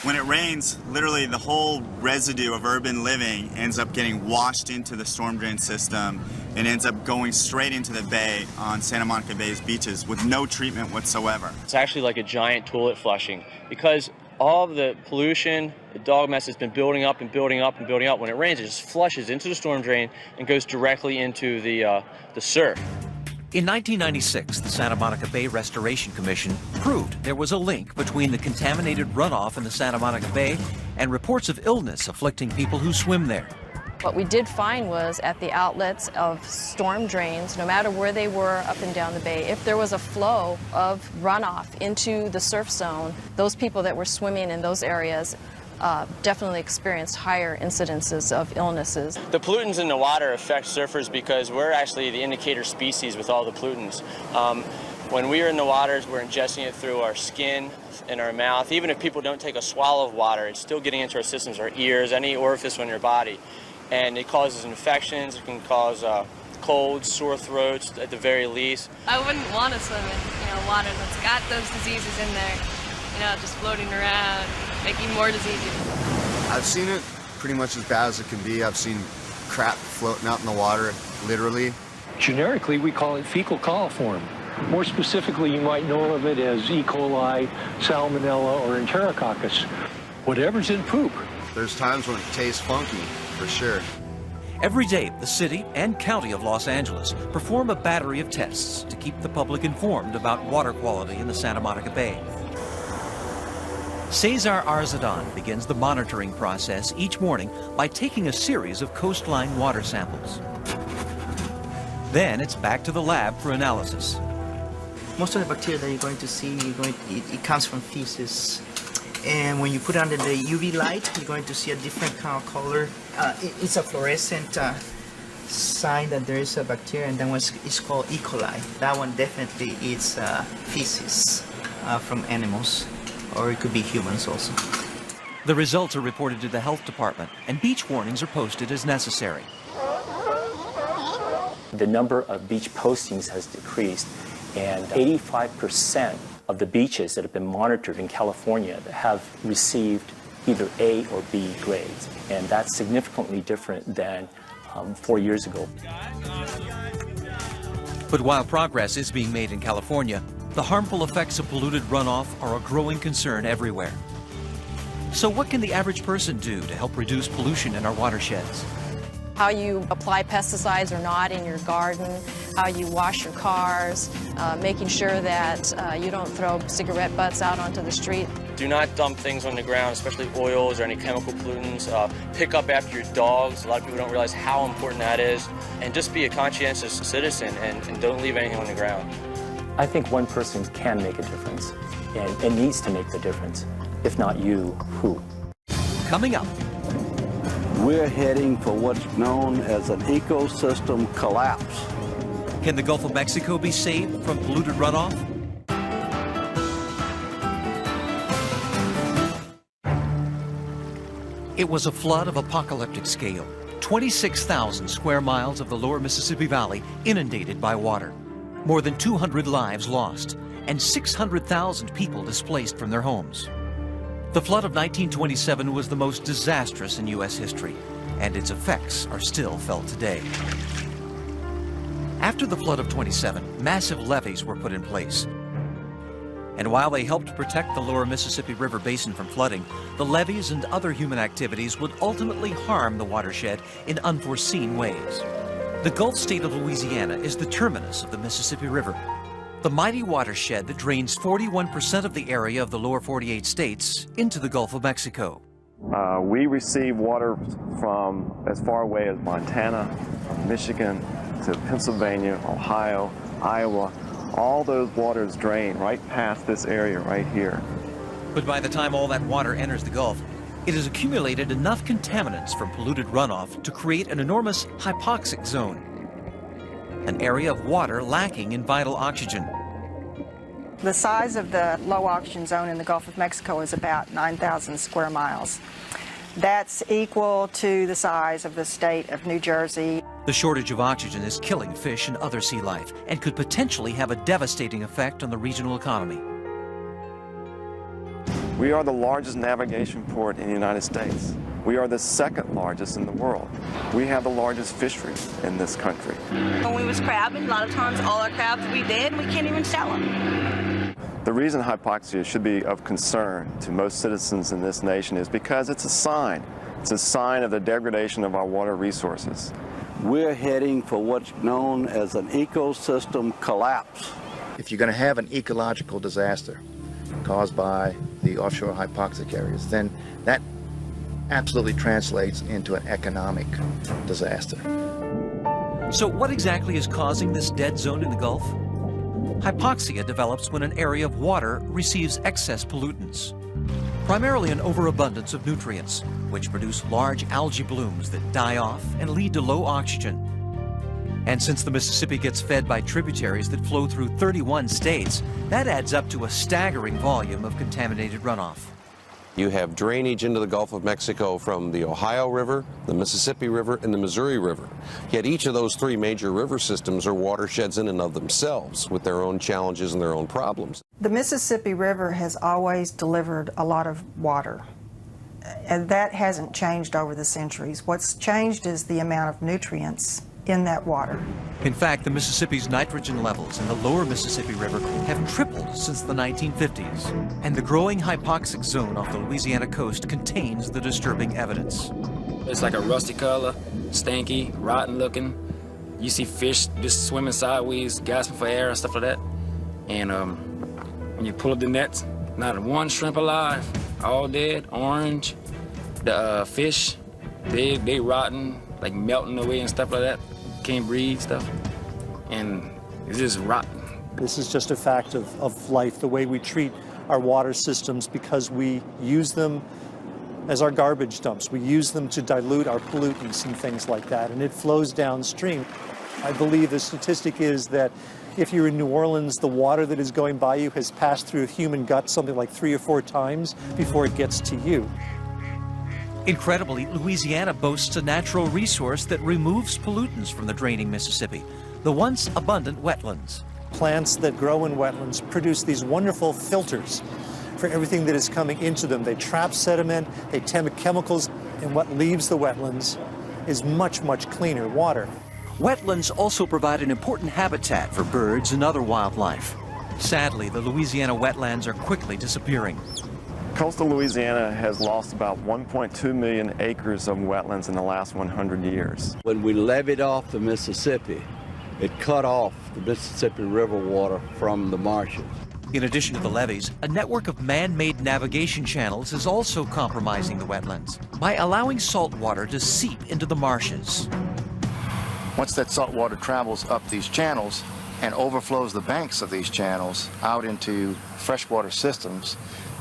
When it rains, literally the whole residue of urban living ends up getting washed into the storm drain system and ends up going straight into the bay on Santa Monica Bay's beaches with no treatment whatsoever. It's actually like a giant toilet flushing because all of the pollution, the dog mess has been building up and building up and building up. When it rains, it just flushes into the storm drain and goes directly into the surf. In 1996, the Santa Monica Bay Restoration Commission proved there was a link between the contaminated runoff in the Santa Monica Bay and reports of illness afflicting people who swim there. What we did find was at the outlets of storm drains, no matter where they were up and down the bay, if there was a flow of runoff into the surf zone, those people that were swimming in those areas definitely experienced higher incidences of illnesses. The pollutants in the water affect surfers because we're actually the indicator species with all the pollutants. When we are in the waters, we're ingesting it through our skin and our mouth. Even if people don't take a swallow of water, it's still getting into our systems, our ears, any orifice on your body. And it causes infections, it can cause colds, sore throats at the very least. I wouldn't want to swim in water that's got those diseases in there, just floating around, making more diseases. I've seen it pretty much as bad as it can be. I've seen crap floating out in the water, literally. Generically, we call it fecal coliform. More specifically, you might know of it as E. coli, salmonella, or enterococcus. Whatever's in poop. There's times when it tastes funky, for sure. Every day, the city and county of Los Angeles perform a battery of tests to keep the public informed about water quality in the Santa Monica Bay. Cesar Arzadan begins the monitoring process each morning by taking a series of coastline water samples. Then it's back to the lab for analysis. Most of the bacteria that you're going to see, it comes from feces. And when you put it under the UV light, you're going to see a different kind of color. It's a fluorescent sign that there is a bacteria, and that one is called E. coli. That one definitely is feces from animals, or it could be humans also. The results are reported to the health department, and beach warnings are posted as necessary. The number of beach postings has decreased, and 85% of the beaches that have been monitored in California have received either A or B grades, and that's significantly different than 4 years ago. But while progress is being made in California, the harmful effects of polluted runoff are a growing concern everywhere. So what can the average person do to help reduce pollution in our watersheds? How you apply pesticides or not in your garden, how you wash your cars, making sure that you don't throw cigarette butts out onto the street. Do not dump things on the ground, especially oils or any chemical pollutants. Pick up after your dogs. A lot of people don't realize how important that is. And just be a conscientious citizen and don't leave anything on the ground. I think one person can make a difference, and it needs to make the difference. If not you, who? Coming up. We're heading for what's known as an ecosystem collapse. Can the Gulf of Mexico be saved from polluted runoff? It was a flood of apocalyptic scale. 26,000 square miles of the lower Mississippi Valley inundated by water. More than 200 lives lost, and 600,000 people displaced from their homes. The flood of 1927 was the most disastrous in U.S. history, and its effects are still felt today. After the flood of 27, massive levees were put in place. And while they helped protect the lower Mississippi River basin from flooding, the levees and other human activities would ultimately harm the watershed in unforeseen ways. The Gulf state of Louisiana is the terminus of the Mississippi River, the mighty watershed that drains 41% of the area of the lower 48 states into the Gulf of Mexico. We receive water from as far away as Montana, Michigan, to Pennsylvania, Ohio, Iowa. All those waters drain right past this area right here. But by the time all that water enters the Gulf, it has accumulated enough contaminants from polluted runoff to create an enormous hypoxic zone, an area of water lacking in vital oxygen. The size of the low oxygen zone in the Gulf of Mexico is about 9,000 square miles. That's equal to the size of the state of New Jersey. The shortage of oxygen is killing fish and other sea life and could potentially have a devastating effect on the regional economy. We are the largest navigation port in the United States. We are the second largest in the world. We have the largest fisheries in this country. When we was crabbing, a lot of times all our crabs will be dead and we can't even sell them. The reason hypoxia should be of concern to most citizens in this nation is because it's a sign. It's a sign of the degradation of our water resources. We're heading for what's known as an ecosystem collapse. If you're going to have an ecological disaster caused by the offshore hypoxic areas, then that absolutely translates into an economic disaster. So what exactly is causing this dead zone in the Gulf? Hypoxia develops when an area of water receives excess pollutants, primarily an overabundance of nutrients, which produce large algae blooms that die off and lead to low oxygen. And since the Mississippi gets fed by tributaries that flow through 31 states, that adds up to a staggering volume of contaminated runoff. You have drainage into the Gulf of Mexico from the Ohio River, the Mississippi River, and the Missouri River. Yet each of those three major river systems are watersheds in and of themselves with their own challenges and their own problems. The Mississippi River has always delivered a lot of water, and that hasn't changed over the centuries. What's changed is the amount of nutrients in that water. In fact, the Mississippi's nitrogen levels in the lower Mississippi River have tripled since the 1950s, and the growing hypoxic zone off the Louisiana coast contains the disturbing evidence. It's like a rusty color, stinky, rotten looking. You see fish just swimming sideways, gasping for air and stuff like that. And when you pull up the nets, not one shrimp alive, all dead, orange. The fish, they rotten, like melting away and stuff like that. Can't breathe stuff, and it's just rotten. This is just a fact of life, the way we treat our water systems, because we use them as our garbage dumps. We use them to dilute our pollutants and things like that, and it flows downstream. I believe the statistic is that if you're in New Orleans, the water that is going by you has passed through a human gut something like 3 or 4 times before it gets to you. Incredibly, Louisiana boasts a natural resource that removes pollutants from the draining Mississippi, the once abundant wetlands. Plants that grow in wetlands produce these wonderful filters for everything that is coming into them. They trap sediment, they tempt chemicals, and what leaves the wetlands is much, much cleaner water. Wetlands also provide an important habitat for birds and other wildlife. Sadly, the Louisiana wetlands are quickly disappearing. Coastal Louisiana has lost about 1.2 million acres of wetlands in the last 100 years. When we levied off the Mississippi, it cut off the Mississippi River water from the marshes. In addition to the levees, a network of man-made navigation channels is also compromising the wetlands by allowing salt water to seep into the marshes. Once that salt water travels up these channels and overflows the banks of these channels out into freshwater systems,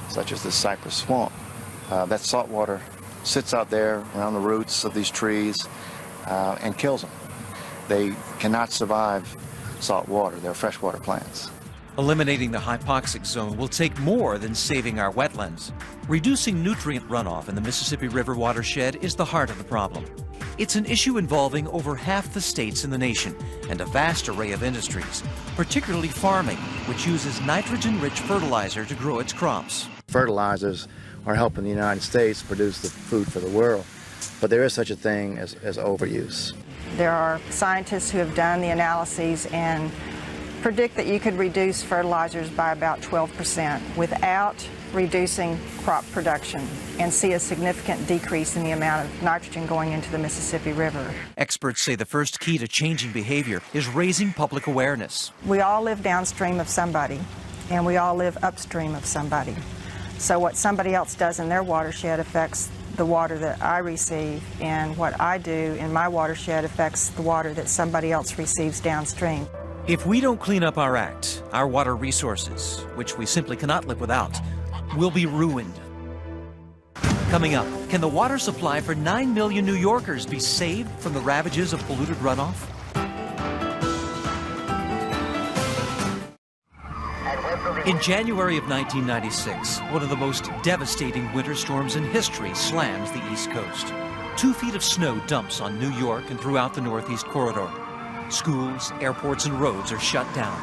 such as the cypress swamp, that salt water sits out there around the roots of these trees and kills them. They cannot survive salt water. They're freshwater plants. Eliminating the hypoxic zone will take more than saving our wetlands. Reducing nutrient runoff in the Mississippi River watershed is the heart of the problem. It's an issue involving over half the states in the nation and a vast array of industries, particularly farming, which uses nitrogen-rich fertilizer to grow its crops. Fertilizers are helping the United States produce the food for the world, but there is such a thing as overuse. There are scientists who have done the analyses and predict that you could reduce fertilizers by about 12% without reducing crop production and see a significant decrease in the amount of nitrogen going into the Mississippi River. Experts say the first key to changing behavior is raising public awareness. We all live downstream of somebody, and we all live upstream of somebody. So what somebody else does in their watershed affects the water that I receive, and what I do in my watershed affects the water that somebody else receives downstream. If we don't clean up our act, our water resources, which we simply cannot live without, will be ruined. Coming up, can the water supply for 9 million New Yorkers be saved from the ravages of polluted runoff? In January of 1996, one of the most devastating winter storms in history slams the East Coast. 2 feet of snow dumps on New York and throughout the Northeast Corridor. Schools, airports, and roads are shut down.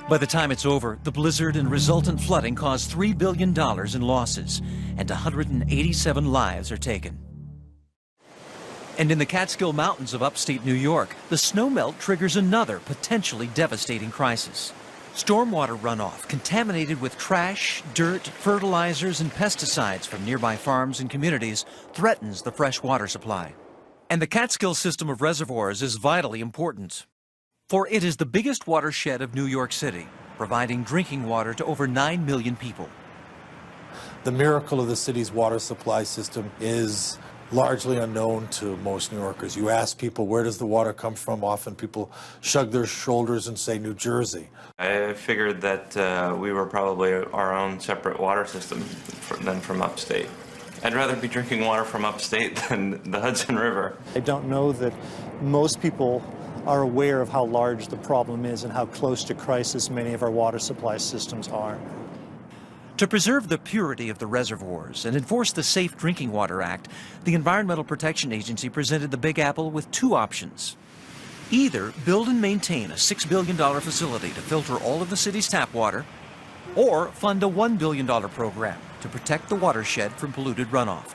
By the time it's over, the blizzard and resultant flooding caused $3 billion in losses, and 187 lives are taken. And in the Catskill Mountains of upstate New York, the snowmelt triggers another potentially devastating crisis. Stormwater runoff, contaminated with trash, dirt, fertilizers, and pesticides from nearby farms and communities, threatens the fresh water supply. And the Catskill system of reservoirs is vitally important, for it is the biggest watershed of New York City, providing drinking water to over 9 million people. The miracle of the city's water supply system is largely unknown to most New Yorkers. You ask people, where does the water come from? Often people shrug their shoulders and say New Jersey. I figured that we were probably our own separate water system than from upstate. I'd rather be drinking water from upstate than the Hudson River. I don't know that most people are aware of how large the problem is and how close to crisis many of our water supply systems are. To preserve the purity of the reservoirs and enforce the Safe Drinking Water Act, the Environmental Protection Agency presented the Big Apple with 2 options. Either build and maintain a $6 billion facility to filter all of the city's tap water, or fund a $1 billion program to protect the watershed from polluted runoff.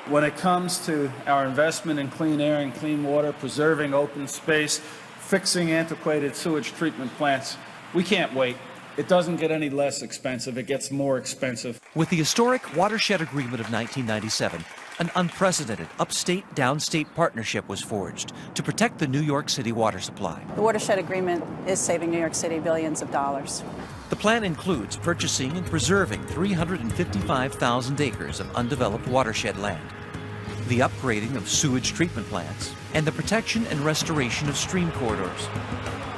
When it comes to our investment in clean air and clean water, preserving open space, fixing antiquated sewage treatment plants, we can't wait. It doesn't get any less expensive, it gets more expensive. With the historic Watershed Agreement of 1997, an unprecedented upstate-downstate partnership was forged to protect the New York City water supply. The Watershed Agreement is saving New York City billions of dollars. The plan includes purchasing and preserving 355,000 acres of undeveloped watershed land, the upgrading of sewage treatment plants, and the protection and restoration of stream corridors.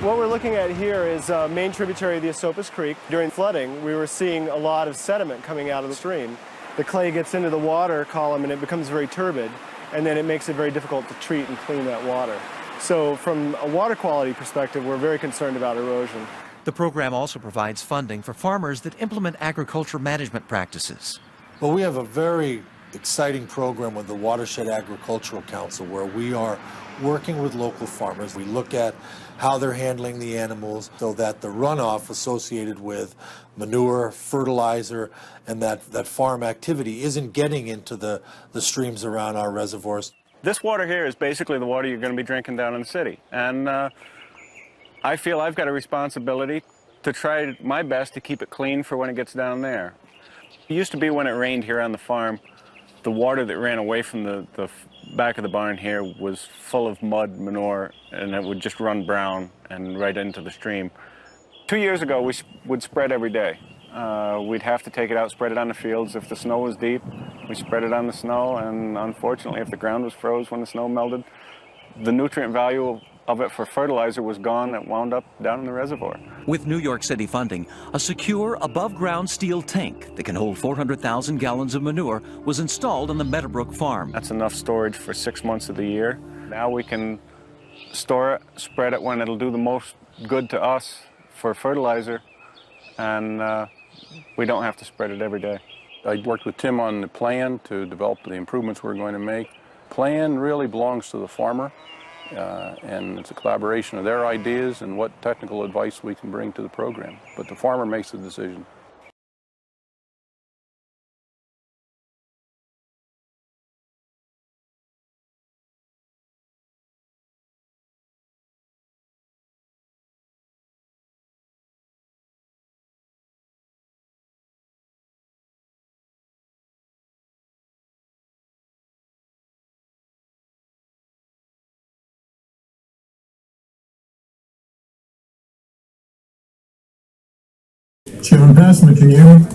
What we're looking at here is a main tributary of the Esopus Creek. During flooding, we were seeing a lot of sediment coming out of the stream. The clay gets into the water column and it becomes very turbid, and then it makes it very difficult to treat and clean that water. So from a water quality perspective, we're very concerned about erosion. The program also provides funding for farmers that implement agriculture management practices. Well, we have a very exciting program with the Watershed Agricultural Council where we are working with local farmers. We look at how they're handling the animals so that the runoff associated with manure, fertilizer, and that farm activity isn't getting into the streams around our reservoirs. This water here is basically the water you're going to be drinking down in the city. And I feel I've got a responsibility to try my best to keep it clean for when it gets down there. It used to be when it rained here on the farm, the water that ran away from the back of the barn here was full of mud, manure, and it would just run brown and right into the stream. 2 years ago, we would spread every day. We'd have to take it out, spread it on the fields. If the snow was deep, we spread it on the snow, and unfortunately, if the ground was froze when the snow melted, the nutrient value of it for fertilizer was gone. It wound up down in the reservoir. With New York City funding, a secure above-ground steel tank that can hold 400,000 gallons of manure was installed on the Meadowbrook farm. That's enough storage for 6 months of the year. Now we can store it, spread it when it'll do the most good to us for fertilizer, and we don't have to spread it every day. I worked with Tim on the plan to develop the improvements we're going to make. Plan really belongs to the farmer, and it's a collaboration of their ideas and what technical advice we can bring to the program. But the farmer makes the decision. Chairman Passman, can you hear me?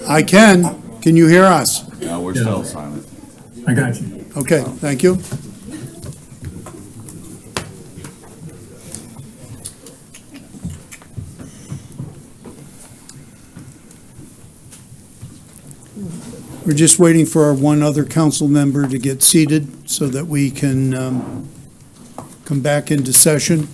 I can. Can you hear us? No, we're still silent. I got you. Okay, thank you. We're just waiting for our one other council member to get seated so that we can come back into session.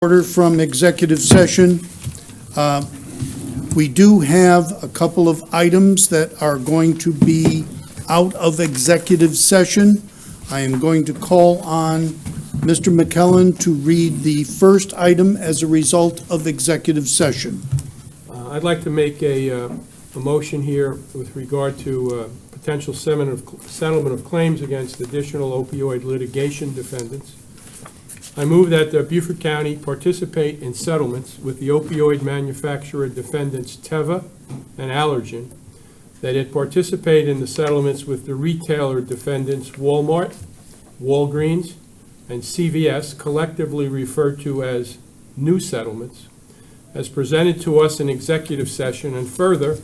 Order from executive session. We do have a couple of items that are going to be out of executive session. I am going to call on Mr. McKellen to read the first item as a result of executive session. I'd like to make a motion here with regard to potential settlement of claims against additional opioid litigation defendants. I move that Beaufort County participate in settlements with the opioid manufacturer defendants Teva and Allergen, that it participate in the settlements with the retailer defendants Walmart, Walgreens, and CVS, collectively referred to as new settlements, as presented to us in executive session, and further,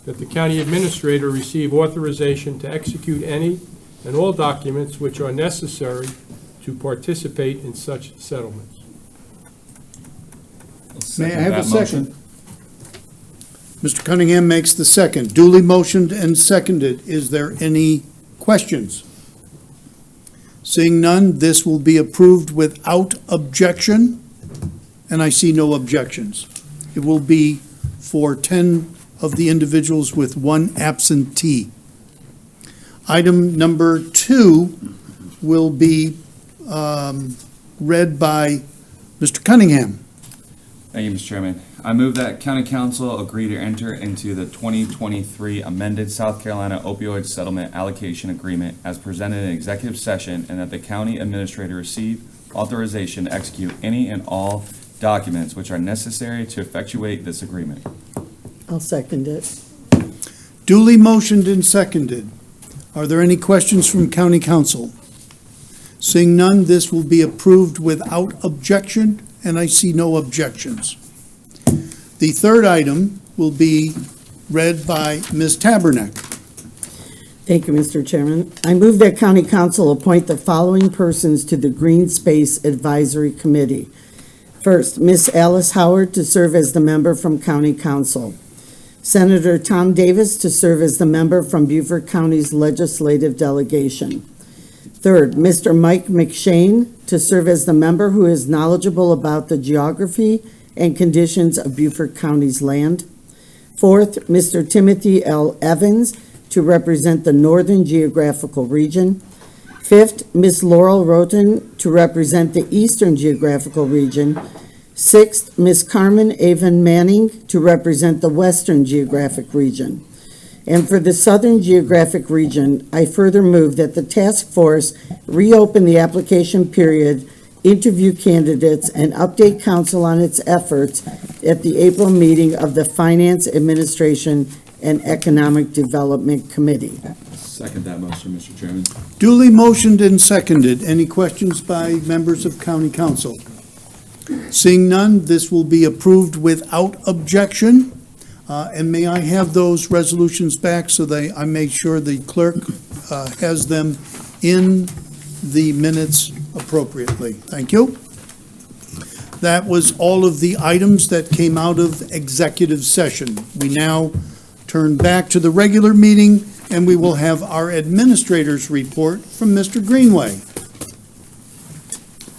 that the county administrator receive authorization to execute any and all documents which are necessary to participate in such settlements. May I have a second? Mr. Cunningham makes the second. Duly motioned and seconded. Is there any questions? Seeing none, this will be approved without objection, and I see no objections. It will be for 10 of the individuals with one absentee. Item number 2 will be read by Mr. Cunningham. Thank you, Mr. Chairman. I move that County Council agree to enter into the 2023 amended South Carolina opioid settlement allocation agreement as presented in executive session, and that the county administrator receive authorization to execute any and all documents which are necessary to effectuate this agreement. I'll second it. Duly motioned and seconded. Are there any questions from County Council? Seeing none, this will be approved without objection, and I see no objections. The third item will be read by Ms. Tabernack. Thank you, Mr. Chairman. I move that County Council appoint the following persons to the Green Space Advisory Committee. First, Ms. Alice Howard to serve as the member from County Council. Senator Tom Davis to serve as the member from Beaufort County's Legislative Delegation. Third, Mr. Mike McShane to serve as the member who is knowledgeable about the geography and conditions of Beaufort County's land. Fourth, Mr. Timothy L. Evans to represent the Northern Geographical Region. Fifth, Ms. Laurel Roten to represent the Eastern Geographical Region. Sixth, Ms. Carmen Avon Manning to represent the Western Geographic Region. And for the Southern Geographic Region, I further move that the task force reopen the application period, interview candidates, and update council on its efforts at the April meeting of the Finance, Administration, and Economic Development Committee. Second that motion, Mr. Chairman. Duly motioned and seconded. Any questions by members of County Council? Seeing none, this will be approved without objection. And may I have those resolutions back so I make sure the clerk has them in the minutes appropriately. Thank you. That was all of the items that came out of executive session. We now turn back to the regular meeting, and we will have our administrator's report from Mr. Greenway.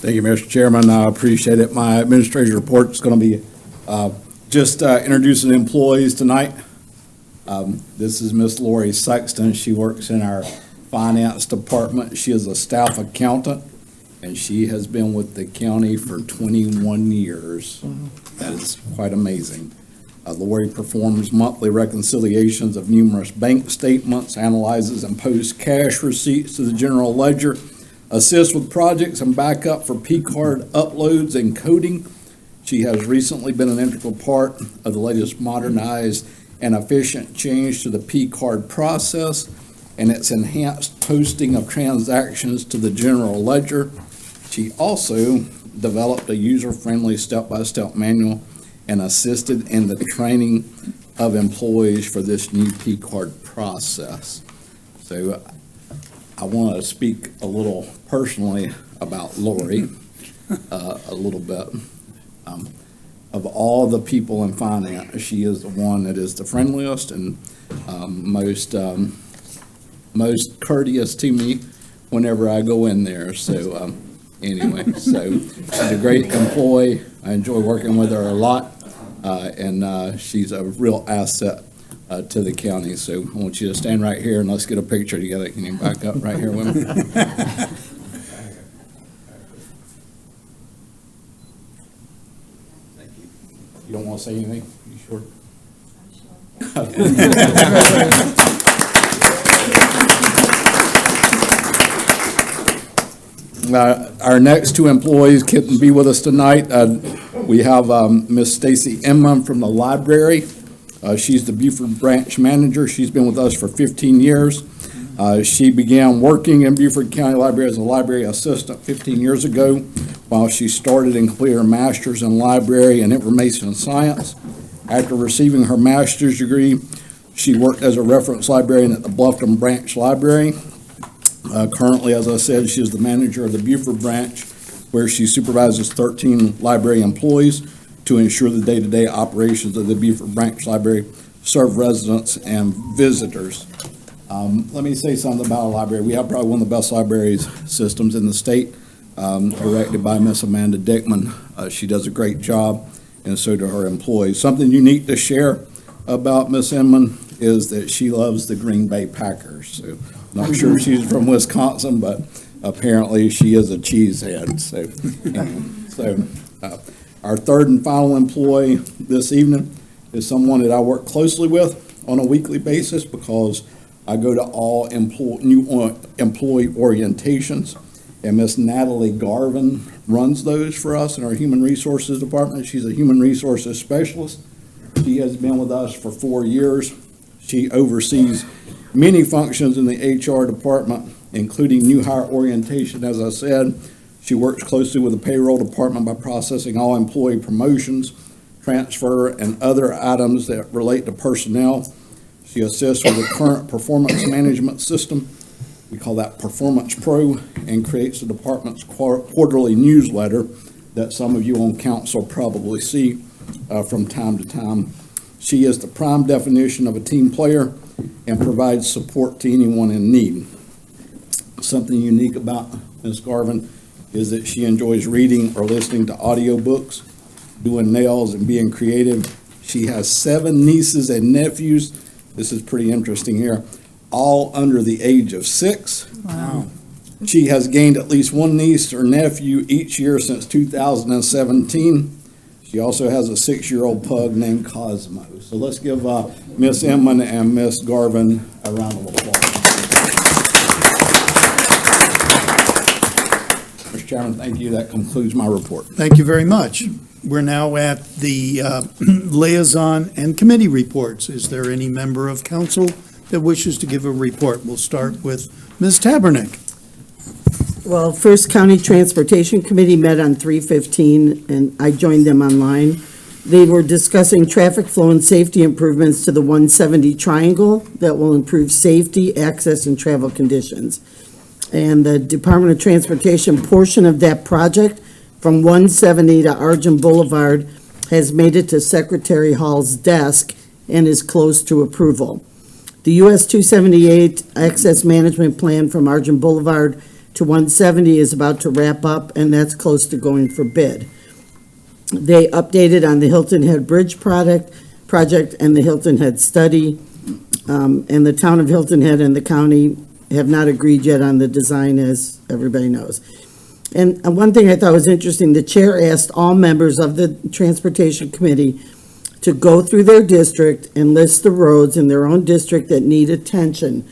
Thank you, Mr. Chairman. I appreciate it. My administrator's report is going to be just introducing employees tonight. This is Miss Lori Sexton. She works in our finance department. She is a staff accountant, and she has been with the county for 21 years. That is quite amazing. Lori performs monthly reconciliations of numerous bank statements, analyzes and posts cash receipts to the general ledger, assists with projects and backup for P-card uploads and coding. She has recently been an integral part of the latest modernized and efficient change to the P-card process and its enhanced posting of transactions to the general ledger. She also developed a user-friendly step-by-step manual and assisted in the training of employees for this new P-card process. So I want to speak a little personally about Lori, a little bit. Of all the people in finance, she is the one that is the friendliest and most courteous to me whenever I go in there. So anyway, so she's a great employee. I enjoy working with her a lot, and she's a real asset to the county. So I want you to stand right here and let's get a picture together. Can you back up right here with me? You don't want to say anything? You sure? Our next two employees couldn't be with us tonight. We have Miss Stacy Inman from the library. She's the Beaufort branch manager. She's been with us for 15 years. She began working in Beaufort County Library as a library assistant 15 years ago, while she started and completed her master's in library and information science. After receiving her master's degree, she worked as a reference librarian at the Bluffton Branch Library. Currently, as I said, she is the manager of the Beaufort branch, where she supervises 13 library employees to ensure the day-to-day operations of the Beaufort Branch Library serve residents and visitors. Let me say something about our library. We have probably one of the best libraries systems in the state, directed by Miss Amanda Dickman. She does a great job, and so do her employees. Something unique to share about Miss Inman is that she loves the Green Bay Packers. So not sure if she's from Wisconsin, but apparently she is a cheesehead. So our third and final employee this evening is someone that I work closely with on a weekly basis because I go to all new employee orientations, and Miss Natalie Garvin runs those for us in our Human Resources Department. She's a Human Resources Specialist. She has been with us for 4 years. She oversees many functions in the HR department, including new hire orientation, as I said. She works closely with the payroll department by processing all employee promotions, transfer, and other items that relate to personnel. She assists with the current performance management system. We call that Performance Pro, and creates the department's quarterly newsletter that some of you on council probably see from time to time. She is the prime definition of a team player and provides support to anyone in need. Something unique about Ms. Garvin is that she enjoys reading or listening to audiobooks, doing nails, and being creative. She has 7 nieces and nephews. This is pretty interesting here, all under the age of 6. Wow. She has gained at least 1 niece or nephew each year since 2017. She also has a 6-year-old pug named Cosmo. So let's give Miss Inman and Miss Garvin a round of applause. Mr. Chairman, thank you. That concludes my report. Thank you very much. We're now at the liaison and committee reports. Is there any member of council that wishes to give a report? We'll start with Ms. Tabernick. Well, First County Transportation Committee met on 3/15, and I joined them online. They were discussing traffic flow and safety improvements to the 170 triangle that will improve safety, access, and travel conditions. And the Department of Transportation portion of that project from 170 to Argent Boulevard has made it to Secretary Hall's desk and is close to approval. The US 278 access management plan from Argent Boulevard to 170 is about to wrap up, and that's close to going for bid. They updated on the Hilton Head Bridge project and the Hilton Head study, and the town of Hilton Head and the county have not agreed yet on the design, as everybody knows. And one thing I thought was interesting, the chair asked all members of the Transportation Committee to go through their district and list the roads in their own district that need attention.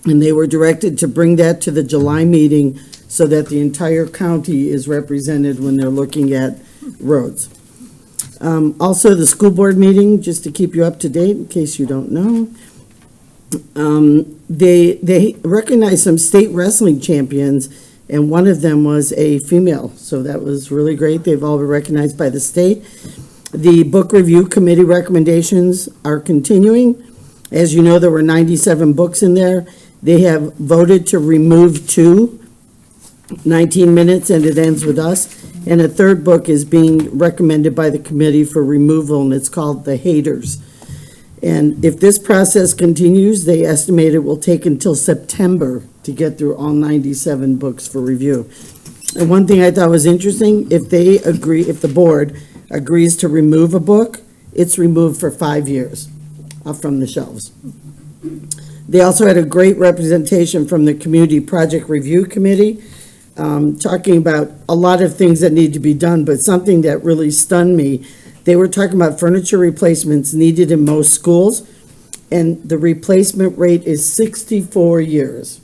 And they were directed to bring that to the July meeting so that the entire county is represented when they're looking at roads. Also, the school board meeting, just to keep you up to date in case you don't know, they recognized some state wrestling champions, and one of them was a female. So that was really great. They've all been recognized by the state. The book review committee recommendations are continuing. As you know, there were 97 books in there. They have voted to remove 2, 19 minutes, and it ends with us. And a third book is being recommended by the committee for removal, and it's called The Haters. And if this process continues, they estimate it will take until September to get through all 97 books for review. And one thing I thought was interesting, if the board agrees to remove a book, it's removed for 5 years from the shelves. They also had a great representation from the Community Project Review Committee, talking about a lot of things that need to be done, but something that really stunned me, they were talking about furniture replacements needed in most schools, and the replacement rate is 64 years.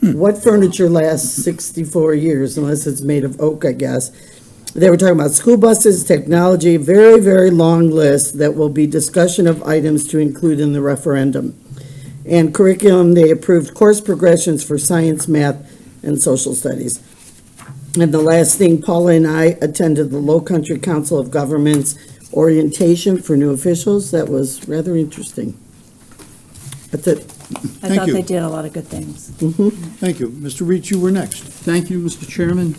What furniture lasts 64 years, unless it's made of oak, I guess? They were talking about school buses, technology, very, very long list that will be discussion of items to include in the referendum. And curriculum, they approved course progressions for science, math, and social studies. And the last thing, Paula and I attended the Low Country Council of Governments orientation for new officials. That was rather interesting. That's it. I thought they did a lot of good things. Thank you. Mr. Reach, you were next. Thank you, Mr. Chairman.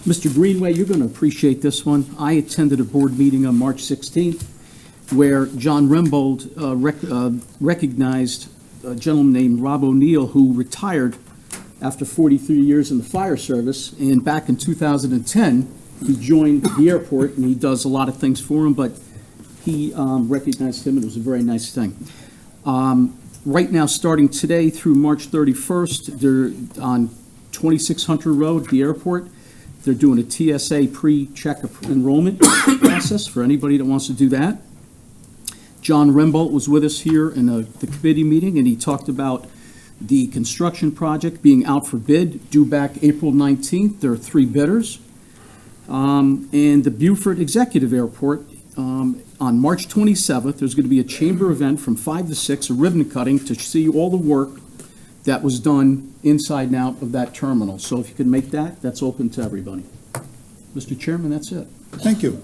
Mr. Greenway, you're going to appreciate this one. I attended a board meeting on March 16th where John Rembold recognized a gentleman named Rob O'Neill, who retired after 43 years in the fire service. And back in 2010, he joined the airport, and he does a lot of things for him, but he recognized him, and it was a very nice thing. Right now, starting today through March 31st, they're on 26 Hunter Road at the airport. They're doing a TSA pre-check enrollment process for anybody that wants to do that. John Rembold was with us here in the committee meeting, and he talked about the construction project being out for bid, due back April 19th. There are 3 bidders. And the Beaufort Executive Airport, on March 27th, there's going to be a chamber event from 5 to 6, a ribbon cutting to see all the work that was done inside and out of that terminal. So if you could make that, that's open to everybody. Mr. Chairman, that's it. Thank you.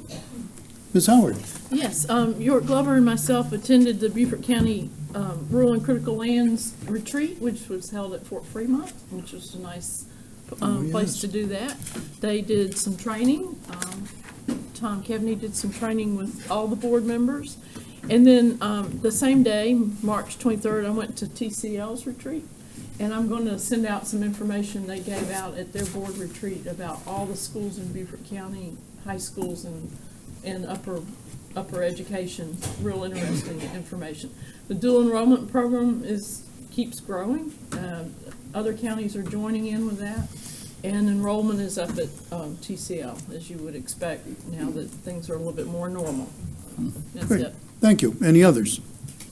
Ms. Howard? Yes, York Glover and myself attended the Beaufort County Rural and Critical Lands Retreat, which was held at Fort Fremont, which was a nice place to do that. They did some training. Tom Kevney did some training with all the board members. And then the same day, March 23rd, I went to TCL's retreat. And I'm going to send out some information they gave out at their board retreat about all the schools in Beaufort County, high schools and upper education. Real interesting information. The dual enrollment program keeps growing. Other counties are joining in with that. And enrollment is up at TCL, as you would expect now that things are a little bit more normal. That's Great. it. Thank you. Any others?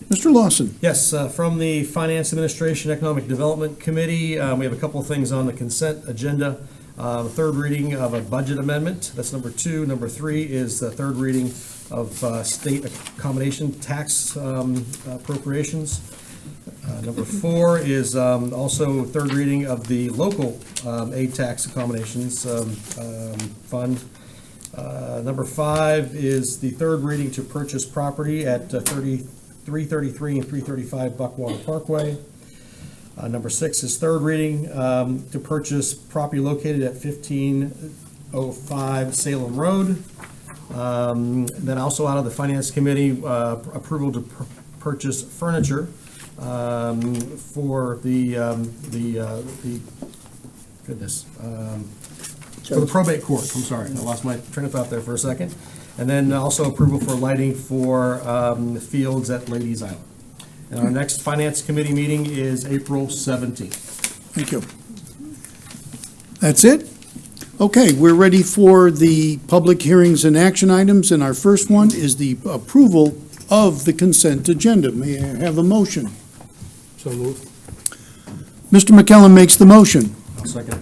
Mr. Lawson? Yes, from the Finance Administration Economic Development Committee, we have a couple of things on the consent agenda. Third reading of a budget amendment, that's number 2. Number 3 is the third reading of state accommodation tax appropriations. Number 4 is also third reading of the local aid tax accommodations fund. Number 5 is the third reading to purchase property at 333 and 335 Buckwater Parkway. Number 6 is third reading to purchase property located at 1505 Salem Road. Then also out of the Finance Committee, approval to purchase furniture for for the probate court. I'm sorry, I lost my train of thought there for a second. And then also approval for lighting for the fields at Ladies Island. And our next Finance Committee meeting is April 17th. Thank you. That's it? Okay, we're ready for the public hearings and action items, and our first one is the approval of the consent agenda. May I have a motion? So moved. Mr. McKellen makes the motion. I'll second.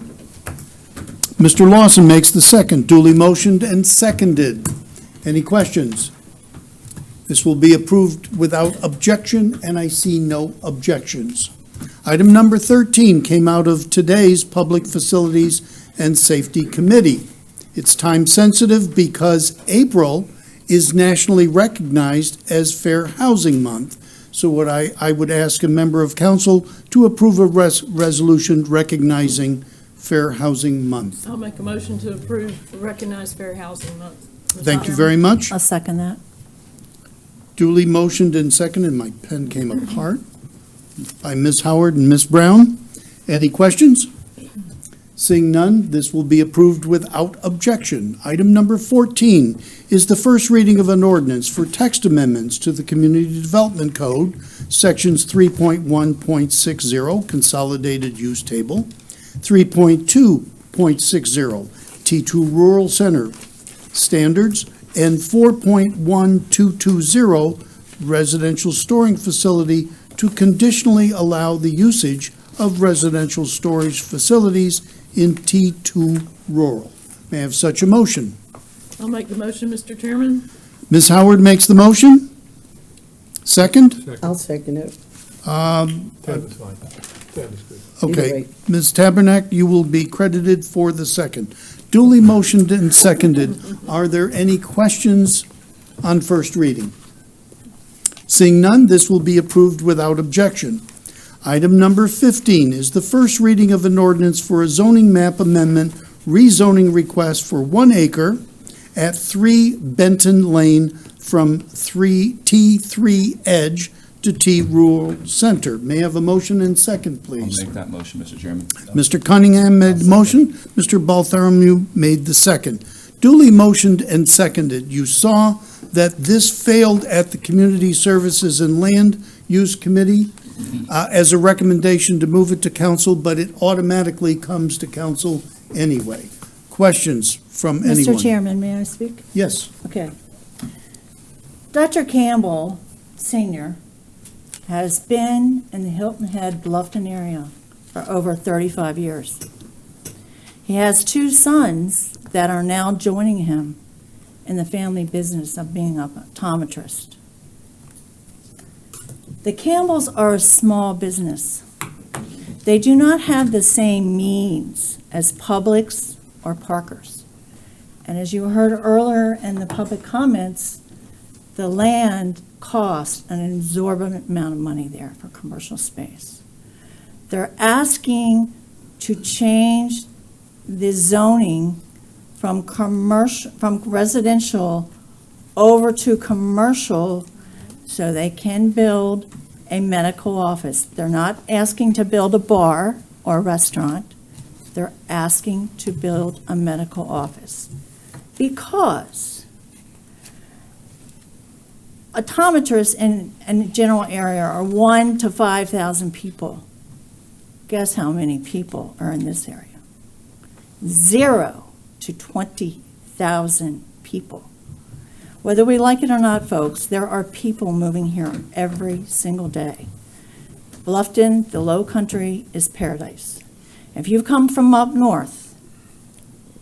Mr. Lawson makes the second. Duly motioned and seconded. Any questions? This will be approved without objection, and I see no objections. Item number 13 came out of today's Public Facilities and Safety Committee. It's time sensitive because April is nationally recognized as Fair Housing Month. So what I would ask a member of council to approve a resolution recognizing Fair Housing Month. I'll make a motion to approve, recognize Fair Housing Month. Thank you very much. I'll second that. Duly motioned and seconded. My pen came apart. By Ms. Howard and Ms. Brown. Any questions? Seeing none, this will be approved without objection. Item number 14 is the first reading of an ordinance for text amendments to the Community Development Code, Sections 3.1.60, Consolidated Use Table, 3.2.60, T2 Rural Center Standards, and 4.1220, Residential Storing Facility, to conditionally allow the usage of residential storage facilities in T2 Rural. May I have such a motion? I'll make the motion, Mr. Chairman. Ms. Howard makes the motion. Second? I'll second it. Tab is fine. Tab is good. Okay. Ms. Tabernack, you will be credited for the second. Duly motioned and seconded. Are there any questions on first reading? Seeing none, this will be approved without objection. Item number 15 is the first reading of an ordinance for a zoning map amendment rezoning request for 1 acre at 3 Benton Lane from T3 Edge to T Rural Center. May I have a motion and second, please? I'll make that motion, Mr. Chairman. Mr. Cunningham made the motion. Mr. Baltholomew made the second. Duly motioned and seconded. You saw that this failed at the Community Services and Land Use Committee as a recommendation to move it to council, but it automatically comes to council anyway. Questions from anyone? Mr. Chairman, may I speak? Yes. Okay. Dr. Campbell, Sr., has been in the Hilton Head, Bluffton area for over 35 years. He has 2 sons that are now joining him in the family business of being an optometrist. The Campbells are a small business. They do not have the same means as Publix or Parkers. And as you heard earlier in the public comments, the land costs an exorbitant amount of money there for commercial space. They're asking to change the zoning from residential over to commercial so they can build a medical office. They're not asking to build a bar or a restaurant. They're asking to build a medical office because optometrists in the general area are 1 to 5,000 people. Guess how many people are in this area? 0 to 20,000 people. Whether we like it or not, folks, there are people moving here every single day. Bluffton, the low country, is paradise. If you've come from up north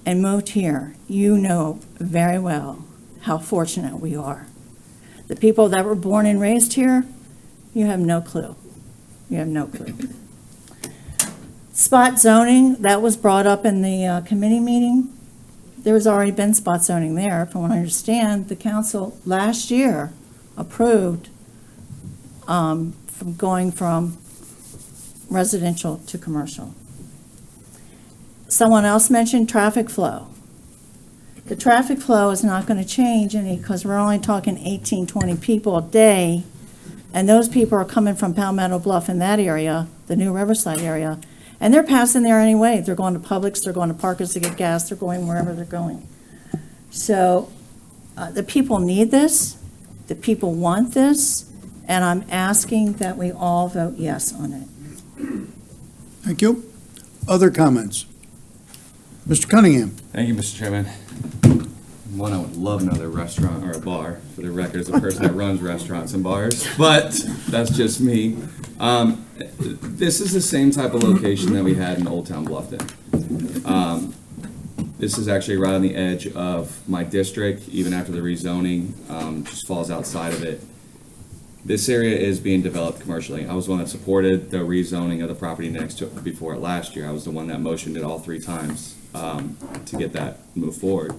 and moved here, you know very well how fortunate we are. The people that were born and raised here, you have no clue. You have no clue. Spot zoning, that was brought up in the committee meeting. There's already been spot zoning there. From what I understand, the council last year approved from going from residential to commercial. Someone else mentioned traffic flow. The traffic flow is not going to change any because we're only talking 18, 20 people a day, and those people are coming from Palmetto Bluff in that area, the New Riverside area, and they're passing there anyway. They're going to Publix, they're going to Parkers to get gas, they're going wherever they're going. So the people need this, the people want this, and I'm asking that we all vote yes on it. Thank you. Other comments? Mr. Cunningham. Thank you, Mr. Chairman. One, I would love another restaurant or a bar, for the record, as a person that runs restaurants and bars, but that's just me. This is the same type of location that we had in Old Town Bluffton. This is actually right on the edge of my district, even after the rezoning, just falls outside of it. This area is being developed commercially. I was the one that supported the rezoning of the property next to it before it last year. I was the one that motioned it all 3 times to get that moved forward.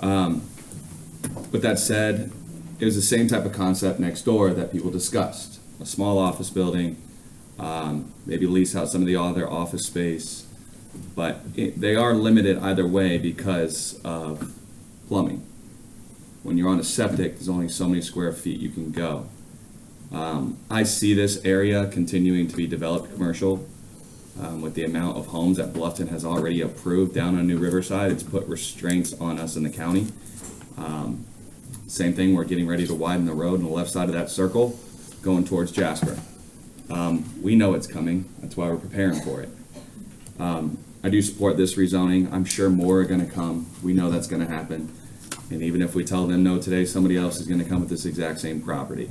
But that said, it was the same type of concept next door that people discussed. A small office building, maybe lease out some of the other office space, but they are limited either way because of plumbing. When you're on a septic, there's only so many square feet you can go. I see this area continuing to be developed commercial with the amount of homes that Bluffton has already approved down on New Riverside. It's put restraints on us in the county. Same thing, we're getting ready to widen the road on the left side of that circle going towards Jasper. We know it's coming. That's why we're preparing for it. I do support this rezoning. I'm sure more are going to come. We know that's going to happen. And even if we tell them no today, somebody else is going to come with this exact same property.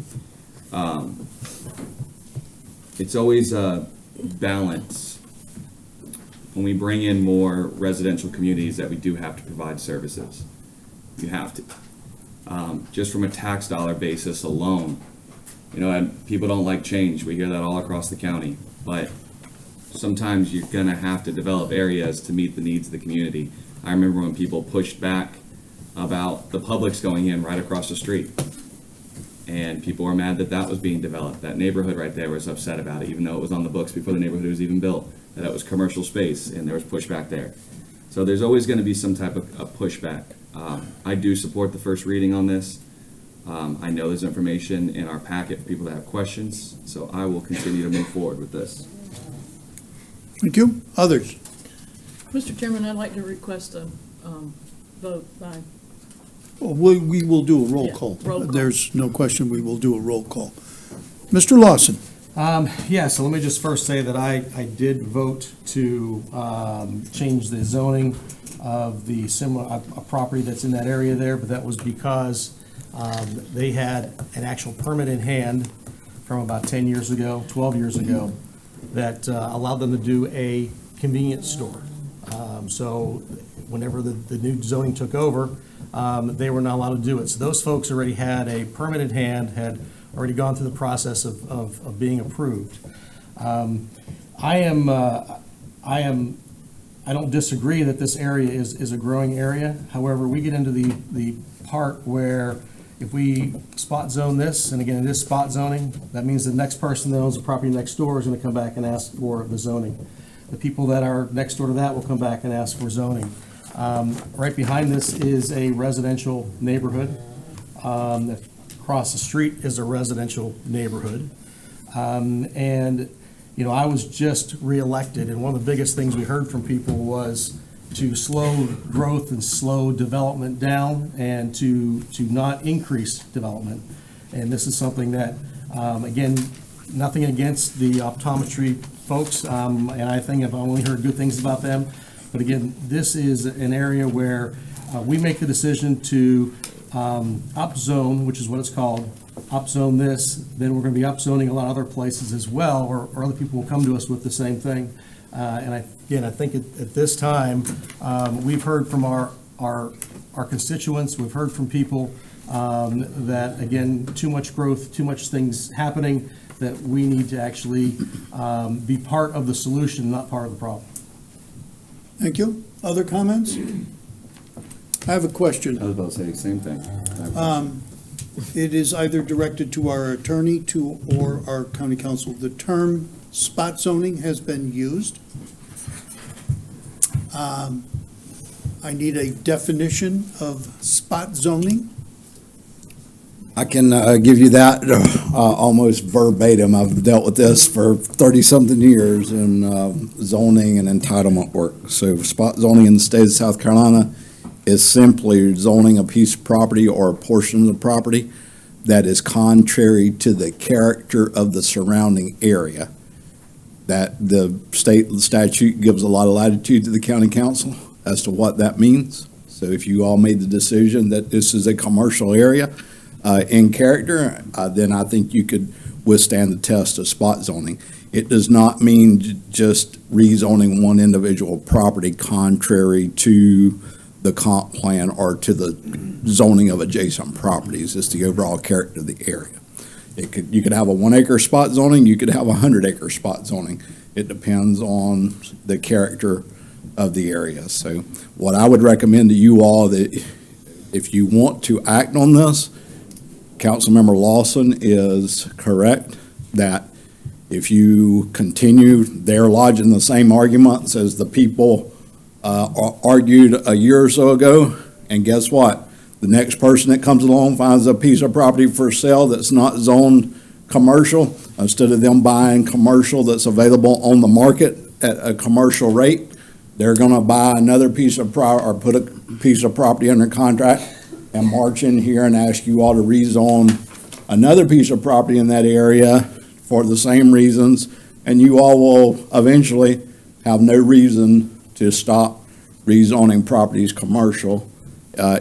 It's always a balance when we bring in more residential communities that we do have to provide services. You have to. Just from a tax dollar basis alone, you know, and people don't like change. We hear that all across the county, but sometimes you're going to have to develop areas to meet the needs of the community. I remember when people pushed back about the Publix going in right across the street. And people were mad that that was being developed. That neighborhood right there was upset about it, even though it was on the books before the neighborhood was even built, that it was commercial space, and there was pushback there. So there's always going to be some type of pushback. I do support the first reading on this. I know there's information in our packet for people that have questions, so I will continue to move forward with this. Thank you. Others? Mr. Chairman, I'd like to request a vote by. Well, we will do a roll call. Roll call. There's no question we will do a roll call. Mr. Lawson? Yeah, so let me just first say that I did vote to change the zoning of the similar a property that's in that area there, but that was because they had an actual permit in hand from about 10 years ago, 12 years ago, that allowed them to do a convenience store. So whenever the new zoning took over, they were not allowed to do it. So those folks already had a permit in hand, had already gone through the process of being approved. I don't disagree that this area is a growing area. However, we get into the part where if we spot zone this, and again, it is spot zoning, that means the next person that owns the property next door is going to come back and ask for the zoning. The people that are next door to that will come back and ask for zoning. Right behind this is a residential neighborhood. Across the street is a residential neighborhood. And, you know, I was just reelected, and one of the biggest things we heard from people was to slow growth and slow development down and to not increase development. And this is something that, again, nothing against the optometry folks, and I think I've only heard good things about them. But again, this is an area where we make the decision to upzone, which is what it's called, upzone this, then we're going to be upzoning a lot of other places as well, or other people will come to us with the same thing. And I think at this time, we've heard from our constituents, we've heard from people that, again, too much growth, too much things happening, that we need to actually be part of the solution, not part of the problem. Thank you. Other comments? I have a question. I was about to say the same thing. It is either directed to our attorney or our county council. The term spot zoning has been used. I need a definition of spot zoning. I can give you that almost verbatim. I've dealt with this for 30-something years in zoning and entitlement work. So spot zoning in the state of South Carolina is simply zoning a piece of property or a portion of the property that is contrary to the character of the surrounding area. That the state statute gives a lot of latitude to the county council as to what that means. So if you all made the decision that this is a commercial area in character, then I think you could withstand the test of spot zoning. It does not mean just rezoning one individual property contrary to the comp plan or to the zoning of adjacent properties. It's the overall character of the area. You could have a 1 acre spot zoning, you could have a 100 acre spot zoning. It depends on the character of the area. So what I would recommend to you all, that if you want to act on this, Councilmember Lawson is correct that if you continue, they're lodging the same arguments as the people argued a year or so ago, and guess what? The next person that comes along finds a piece of property for sale that's not zoned commercial. Instead of them buying commercial that's available on the market at a commercial rate, they're going to buy another piece of or put a piece of property under contract and march in here and ask you all to rezone another piece of property in that area for the same reasons, and you all will eventually have no reason to stop rezoning properties commercial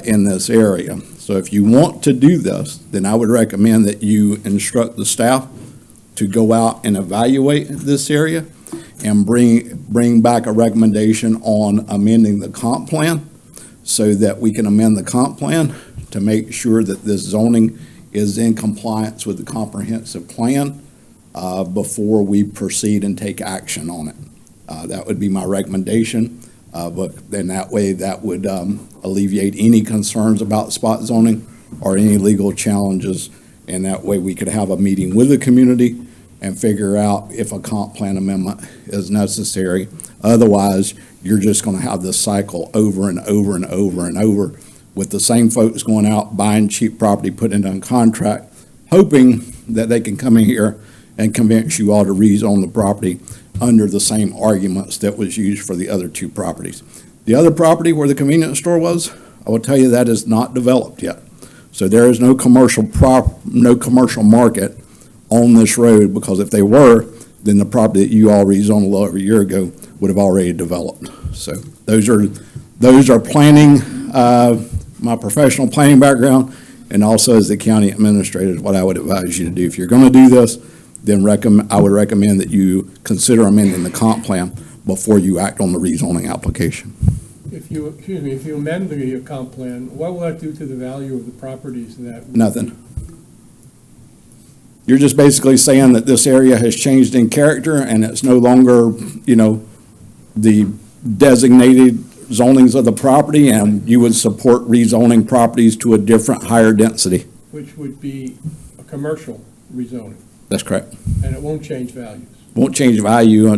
in this area. So if you want to do this, then I would recommend that you instruct the staff to go out and evaluate this area and bring back a recommendation on amending the comp plan so that we can amend the comp plan to make sure that this zoning is in compliance with the comprehensive plan before we proceed and take action on it. That would be my recommendation. But then that way, that would alleviate any concerns about spot zoning or any legal challenges. And that way we could have a meeting with the community and figure out if a comp plan amendment is necessary. Otherwise, you're just going to have this cycle over and over and over and over with the same folks going out, buying cheap property, putting it on contract, hoping that they can come in here and convince you all to rezone the property under the same arguments that was used for the other two properties. The other property where the convenience store was, I will tell you that is not developed yet. So there is no commercial market on this road, because if they were, then the property that you all rezoned a little over a year ago would have already developed. So those are planning, my professional planning background, and also as the county administrator is what I would advise you to do. If you're going to do this, then I would recommend that you consider amending the comp plan before you act on the rezoning application. If you amend the comp plan, what will that do to the value of the properties that? Nothing. You're just basically saying that this area has changed in character and it's no longer, the designated zonings of the property, and you would support rezoning properties to a different, higher density. Which would be a commercial rezoning, That's correct. and it won't change values. Won't change value.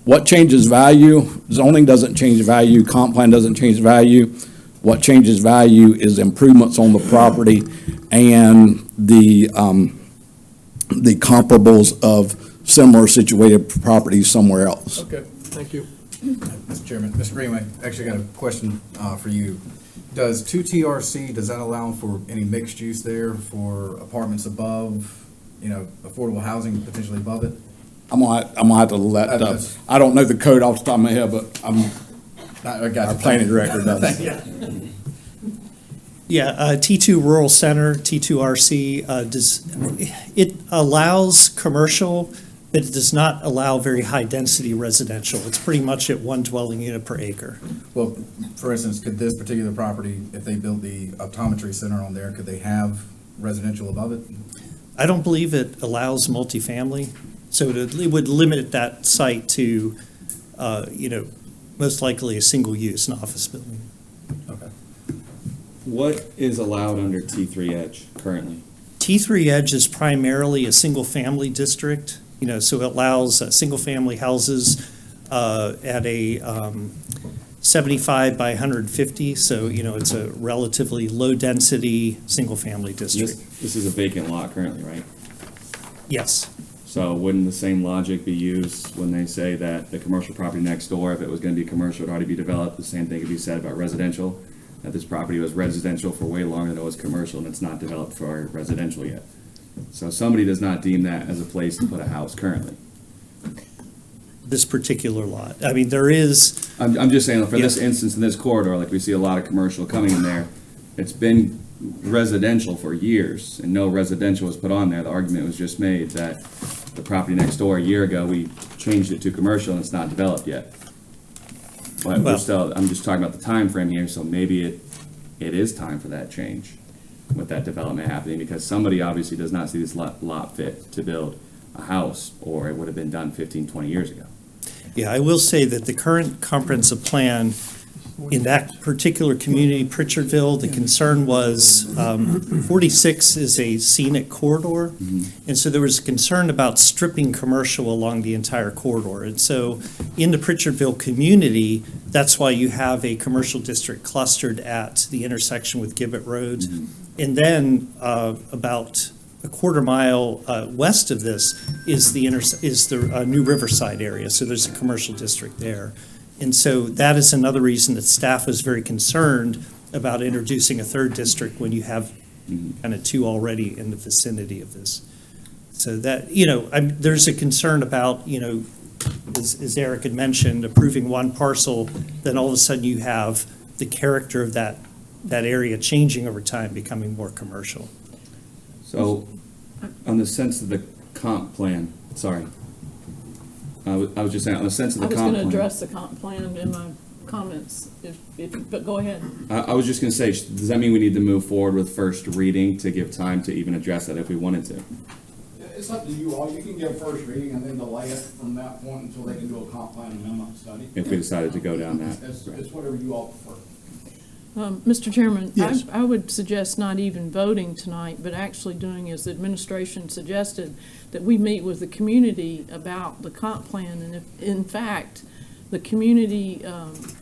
What changes value? Zoning doesn't change value. Comp plan doesn't change value. What changes value is improvements on the property and the comparables of similar situated properties somewhere else. Okay, thank you. Mr. Chairman, Mr. Greenway, actually got a question for you. Does 2TRC, does that allow for any mixed use there for apartments above, affordable housing potentially above it? I'm gonna have to let, I don't know the code off the top of my head, but I got our planning director does. Yeah, T2 Rural Center, T2RC, it allows commercial, but it does not allow very high-density residential. It's pretty much at 1 dwelling unit per acre. Well, for instance, could this particular property, if they build the optometry center on there, could they have residential above it? I don't believe it allows multifamily, so it would limit that site to, most likely a single use, an office building. Okay. What is allowed under T3 Edge currently? T3 Edge is primarily a single-family district, so it allows single-family houses at a 75 by 150, so, it's a relatively low-density, single-family district. This is a vacant lot currently, right? Yes. So wouldn't the same logic be used when they say that the commercial property next door, if it was going to be commercial, it would already be developed? The same thing could be said about residential, that this property was residential for way longer than it was commercial, and it's not developed for residential yet. So somebody does not deem that as a place to put a house currently. This particular lot. I mean, there is. I'm just saying, for this instance, in this corridor, like we see a lot of commercial coming in there, it's been residential for years, and no residential was put on there. The argument was just made that the property next door, a year ago, we changed it to commercial, and it's not developed yet. But we're still, I'm just talking about the time frame here, so maybe it is time for that change with that development happening, because somebody obviously does not see this lot fit to build a house, or it would have been done 15, 20 years ago. Yeah, I will say that the current comprehensive plan in that particular community, Pritchardville, the concern was 46 is a scenic corridor. And so there was a concern about stripping commercial along the entire corridor. And so in the Pritchardville community, that's why you have a commercial district clustered at the intersection with Gibbet Road. And then about a quarter mile west of this is the New Riverside area. So there's a commercial district there. And so that is another reason that staff was very concerned about introducing a third district when you have kind of two already in the vicinity of this. So that, there's a concern about, as Eric had mentioned, approving one parcel, then all of a sudden you have the character of that area changing over time, becoming more commercial. So, on the sense of the comp plan, sorry. I was just saying, on the sense of the comp plan. I was going to address the comp plan in my comments, but go ahead. I was just going to say, does that mean we need to move forward with first reading to give time to even address that if we wanted to? It's up to you all. You can give first reading and then delay it from that point until they can do a comp plan amendment study. If we decided to go down that. It's whatever you all prefer. Mr. Chairman, Yes. I would suggest not even voting tonight, but actually doing as the administration suggested, that we meet with the community about the comp plan. And if, in fact, the community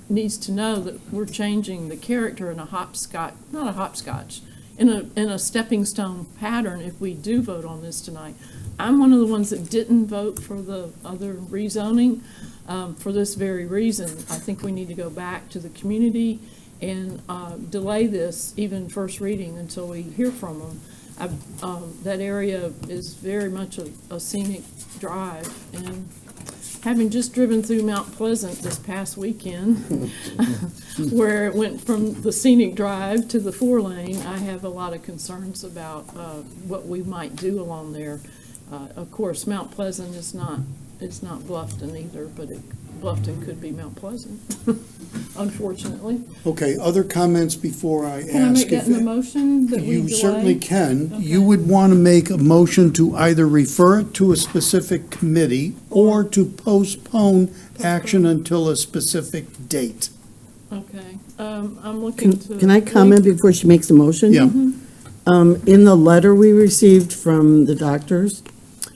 needs to know that we're changing the character in a hopscotch, not a hopscotch, in a stepping stone pattern if we do vote on this tonight. I'm one of the ones that didn't vote for the other rezoning for this very reason. I think we need to go back to the community and delay this, even first reading, until we hear from them. That area is very much a scenic drive, and having just driven through Mount Pleasant this past weekend, where it went from the scenic drive to the 4-lane, I have a lot of concerns about what we might do along there. Of course, Mount Pleasant is not Bluffton either, but Bluffton could be Mount Pleasant, unfortunately. Okay, other comments before I ask? Can I make that if in the it- motion that we You delay? certainly can. You would want to make a motion to either refer it to a specific committee or to postpone action until a specific date. Okay, I'm looking to. Can I comment before she makes the motion? Yeah. In the letter we received from the doctors,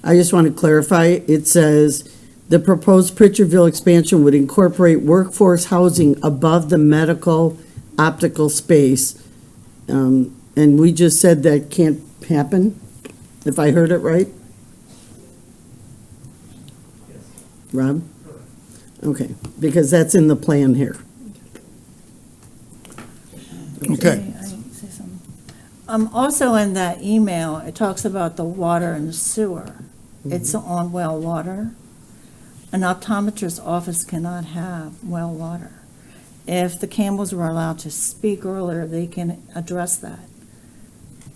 I just want to clarify, it says, the proposed Pritchardville expansion would incorporate workforce housing above the medical optical space. And we just said that can't happen, if I heard it right? Rob? Okay, because that's in the plan here. Okay. I need to say something. Also in that email, it talks about the water and the sewer. It's on well water. An optometrist's office cannot have well water. If the Campbells were allowed to speak earlier, they can address that.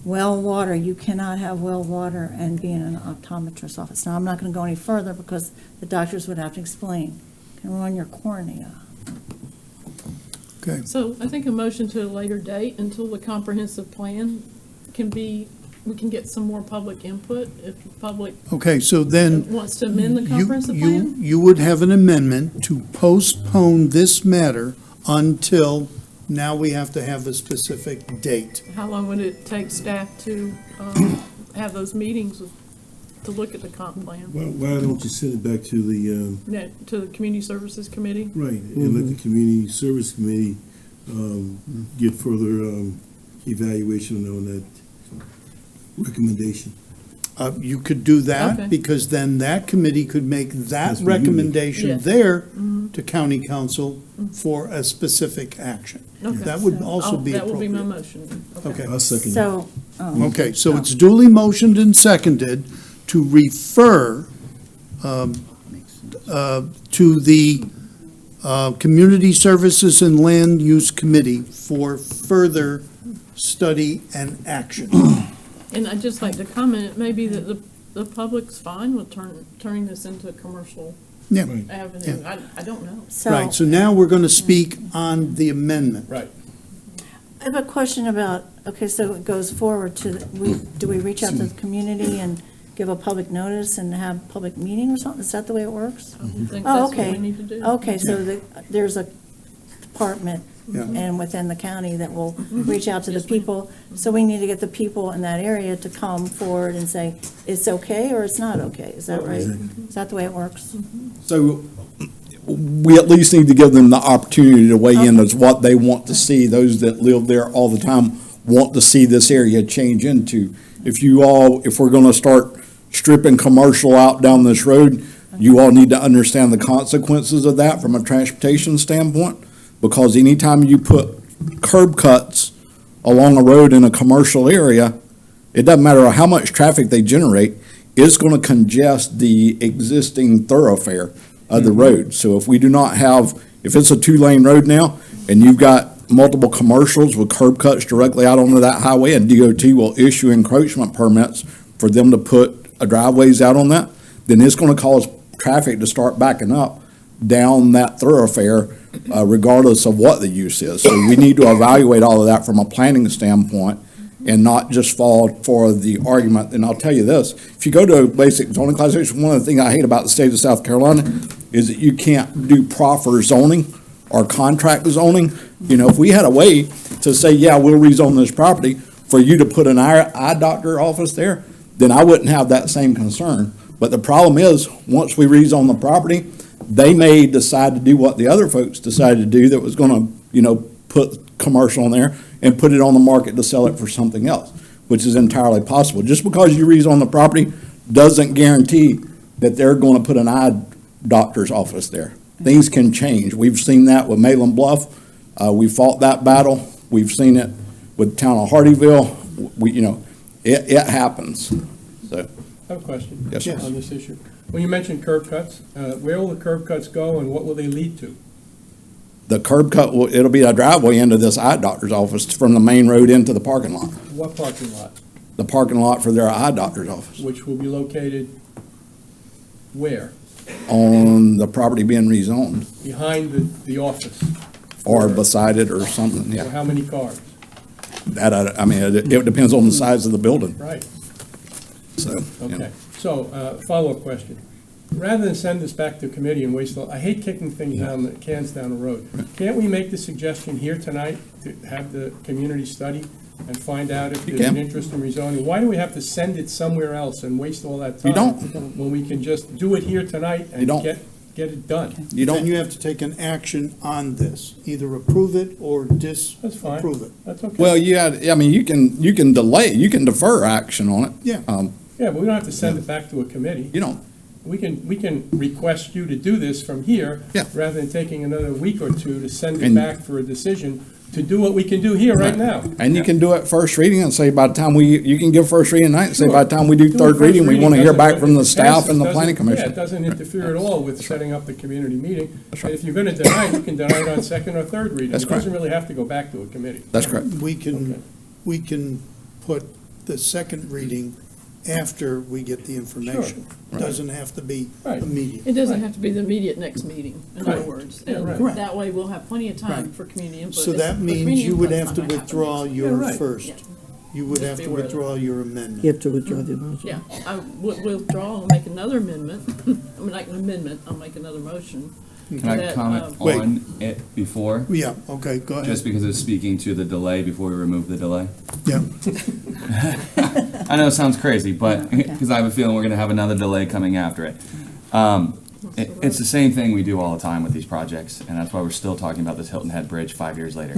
Well water, you cannot have well water and be in an optometrist's office. Now, I'm not going to go any further because the doctors would have to explain. Can ruin your cornea. Okay. So I think a motion to a later date until the comprehensive plan can be, we can get some more public input if the public Okay, so then. wants to amend the you- comprehensive you- plan. You would have an amendment to postpone this matter until, now we have to have a specific date. How long would it take staff to have those meetings to look at the comp plan? Why don't you send it back to the, To the Community Services Committee? right, and let the Community Service Committee get further evaluation on that recommendation? You could do that, Okay. because then that committee could make that That's what you need. recommendation Yes. there Mhm. to county council for a specific action. Okay. That would So also be That will be my appropriate. motion. Okay. I'll second that. So, Okay, so it's duly motioned and seconded to refer to the Community Services and Land Use Committee for further study and action. And I'd just like to comment, maybe that the public's fine with turning this into a commercial Yeah. avenue. I don't know. Right, so now we're going to speak on the amendment. Right. I have a question about, okay, so it goes forward to, do we reach out to the community and give a public notice and have a public meeting or something? Is that the way it works? I think Oh, that's what okay. we need to do. Okay, so there's a department Yeah. and within the county that will reach out to the people. So we need to get the people in that area to come forward and say, it's okay or it's not okay. Is that right? Is that the way it works? So we at least need to give them the opportunity to weigh in as what they want to see. Those that live there all the time want to see this area change into. If we're going to start stripping commercial out down this road, you all need to understand the consequences of that from a transportation standpoint. Because anytime you put curb cuts along a road in a commercial area, it doesn't matter how much traffic they generate, it's going to congest the existing thoroughfare of the road. So if we do not have, if it's a two-lane road now, and you've got multiple commercials with curb cuts directly out onto that highway, and DOT will issue encroachment permits for them to put driveways out on that, then it's going to cause traffic to start backing up down that thoroughfare, regardless of what the use is. So we need to evaluate all of that from a planning standpoint and not just fall for the argument. And I'll tell you this, if you go to basic zoning classification, one of the things I hate about the state of South Carolina is that you can't do proffer zoning or contract zoning. You know, if we had a way to say, yeah, we'll rezone this property for you to put an eye doctor office there, then I wouldn't have that same concern. But the problem is, once we rezone the property, they may decide to do what the other folks decided to do that was gonna, put commercial in there and put it on the market to sell it for something else, which is entirely possible. Just because you rezone the property doesn't guarantee that they're gonna put an eye doctor's office there. Things can change. We've seen that with Malin Bluff. We fought that battle. We've seen it with the town of Hardyville. It happens, so. I have a question. Yes, sir. On this issue. When you mentioned curb cuts, where will the curb cuts go and what will they lead to? The curb cut, it'll be a driveway into this eye doctor's office from the main road into the parking lot. What parking lot? The parking lot for their eye doctor's office. Which will be located where? on the property being rezoned, Behind the office? or beside it or something, Or yeah. how many cars? That, I mean, it depends on the size of the building, Right, so. you know. okay. So, follow-up question. Rather than send this back to committee and waste, I hate kicking things down, the cans down the road. Can't we make the suggestion here tonight to have the community study and find out if You there's an can. interest in rezoning? Why do we have to send it somewhere else and waste all that time? You don't. When we can just do it here tonight You and don't. get it done? You Then don't, you have to take an action on this, either approve it or That's fine. disapprove it. That's okay. well, I mean, you can delay, you can defer action on it. Yeah. Yeah, but we don't have to send it back to a committee. You don't, We can request you to do this from here. Yeah. Rather than taking another week or two to send it And- back for a decision, to do what we can do here right now. and you can do it first reading and say by the time you can give first reading tonight and say by the time we do Doing third first reading, we want to hear doesn't- back from the if it staff passes, and the doesn't- planning Yeah, it commission. doesn't interfere at all with setting up the community meeting. And if you're gonna deny it, you can deny it on second or third reading. That's It doesn't correct. really have to go back to a committee. That's correct. We can put the second reading after we get the information. Right. Doesn't have to be Right. immediate. It doesn't have to be the immediate next meeting, in other Right. words. Yeah, And right. Correct. that way we'll have plenty of time Right. for community input. So that But means community you would input's have to not gonna happen withdraw next- Yeah, your right. first. Yeah. You would Just have be to aware of withdraw your amendment. You have to withdraw the motion. Yeah, I would withdraw and make another amendment. I mean, like an amendment, I'll make another motion. Can I that, comment Wait. on it before? Yeah, okay, go ahead. Just because it's speaking to the delay before we remove the delay? Yeah, I know it sounds crazy, but, because I have a feeling we're gonna have another delay coming after it. It's the same thing we do all the time with these projects, and that's why we're still talking about this Hilton Head Bridge 5 years later.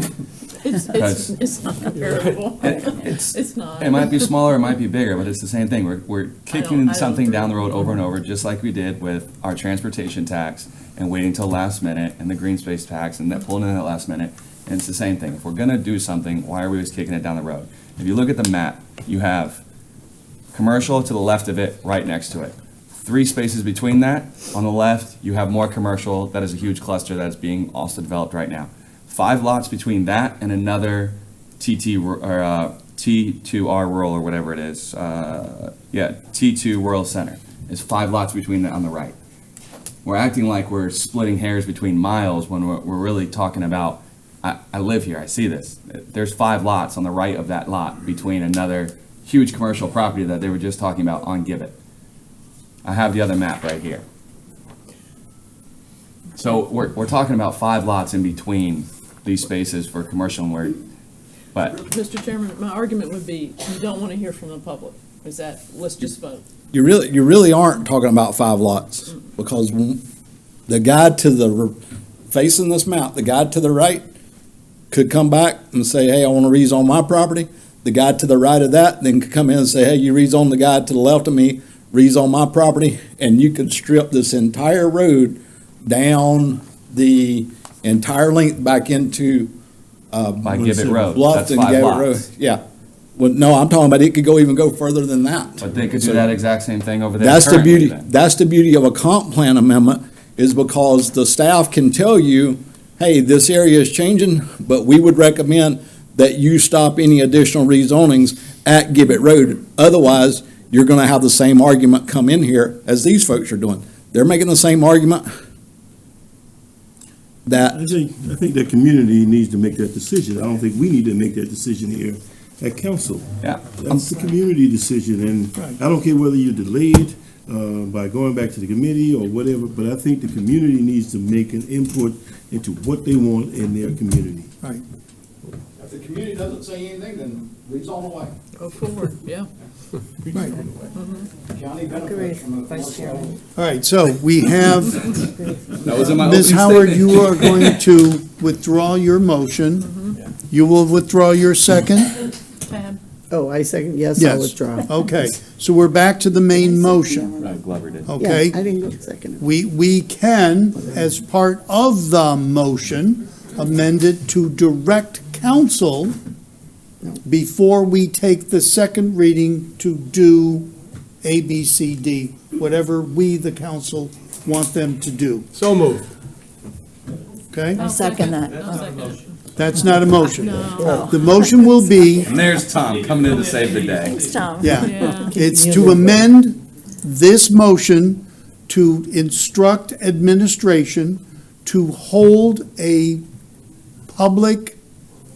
It's not comparable. It's It's not. It might be smaller, it might be bigger, but it's the same thing. We're I kicking don't something agree. down the road over and over, just like we did with our transportation tax and waiting till last minute and the green space tax and that pulling in at last minute. And it's the same thing. If we're gonna do something, why are we always kicking it down the road? If you look at the map, you have commercial to the left of it, right next to it. 3 spaces between that, on the left, you have more commercial. That is a huge cluster that's being also developed right now. 5 lots between that and another T2 T2R rural or whatever it is. T2 rural center is 5 lots between that on the right. We're acting like we're splitting hairs between miles when we're really talking about, I live here, I see this. There's 5 lots on the right of that lot between another huge commercial property that they were just talking about on Gibbet. I have the other map right here. So we're talking about 5 lots in between these spaces for commercial and but Mr. Chairman, my argument would be, you don't want to hear from the public. Is that, let's just vote. You really aren't talking about 5 lots, because the guy facing this map, the guy to the right could come back and say, hey, I want to rezone my property. The guy to the right of that then could come in and say, hey, you rezone the guy to the left of me, rezone my property, and you could strip this entire road down the entire length back into by Gibbet Road, Bluff that's and 5 Gibbet lots. Road. Yeah. Well, no, I'm talking about it could even go further than that. But they could do that exact same thing over there That's the currently beauty, then. that's the beauty of a comp plan amendment, is because the staff can tell you, hey, this area is changing, but we would recommend that you stop any additional rezonings at Gibbet Road. Otherwise, you're gonna have the same argument come in here as these folks are doing. They're making the same argument that, I think the community needs to make that decision. I don't think we need to make that decision here at council. Yeah. That's the community decision, and I don't care whether you delay it by going back to the committee or whatever, but I think the community needs to make an input into what they want in their community. right. if the community doesn't say anything, then rezone away. Go forward, yeah. Right. County benefits from a All right, so we have, That was in my Ms. opening Howard, statement. you are going to withdraw your motion. You will withdraw your second? Tab. Oh, I second, yes, I'll withdraw. Okay, so we're back to the main motion, Right, Glover did. okay? Yeah, I didn't go second. We can, as part of the motion, amend it to direct council before we take the second reading to do A, B, C, D, whatever we, the council, want them to do, So moved. okay? I'll second that. I'll second. That's not a motion. No. The motion will be, And there's Tom coming in to save the day. Thanks, Tom. yeah, Yeah. it's to amend this motion to instruct administration to hold a public,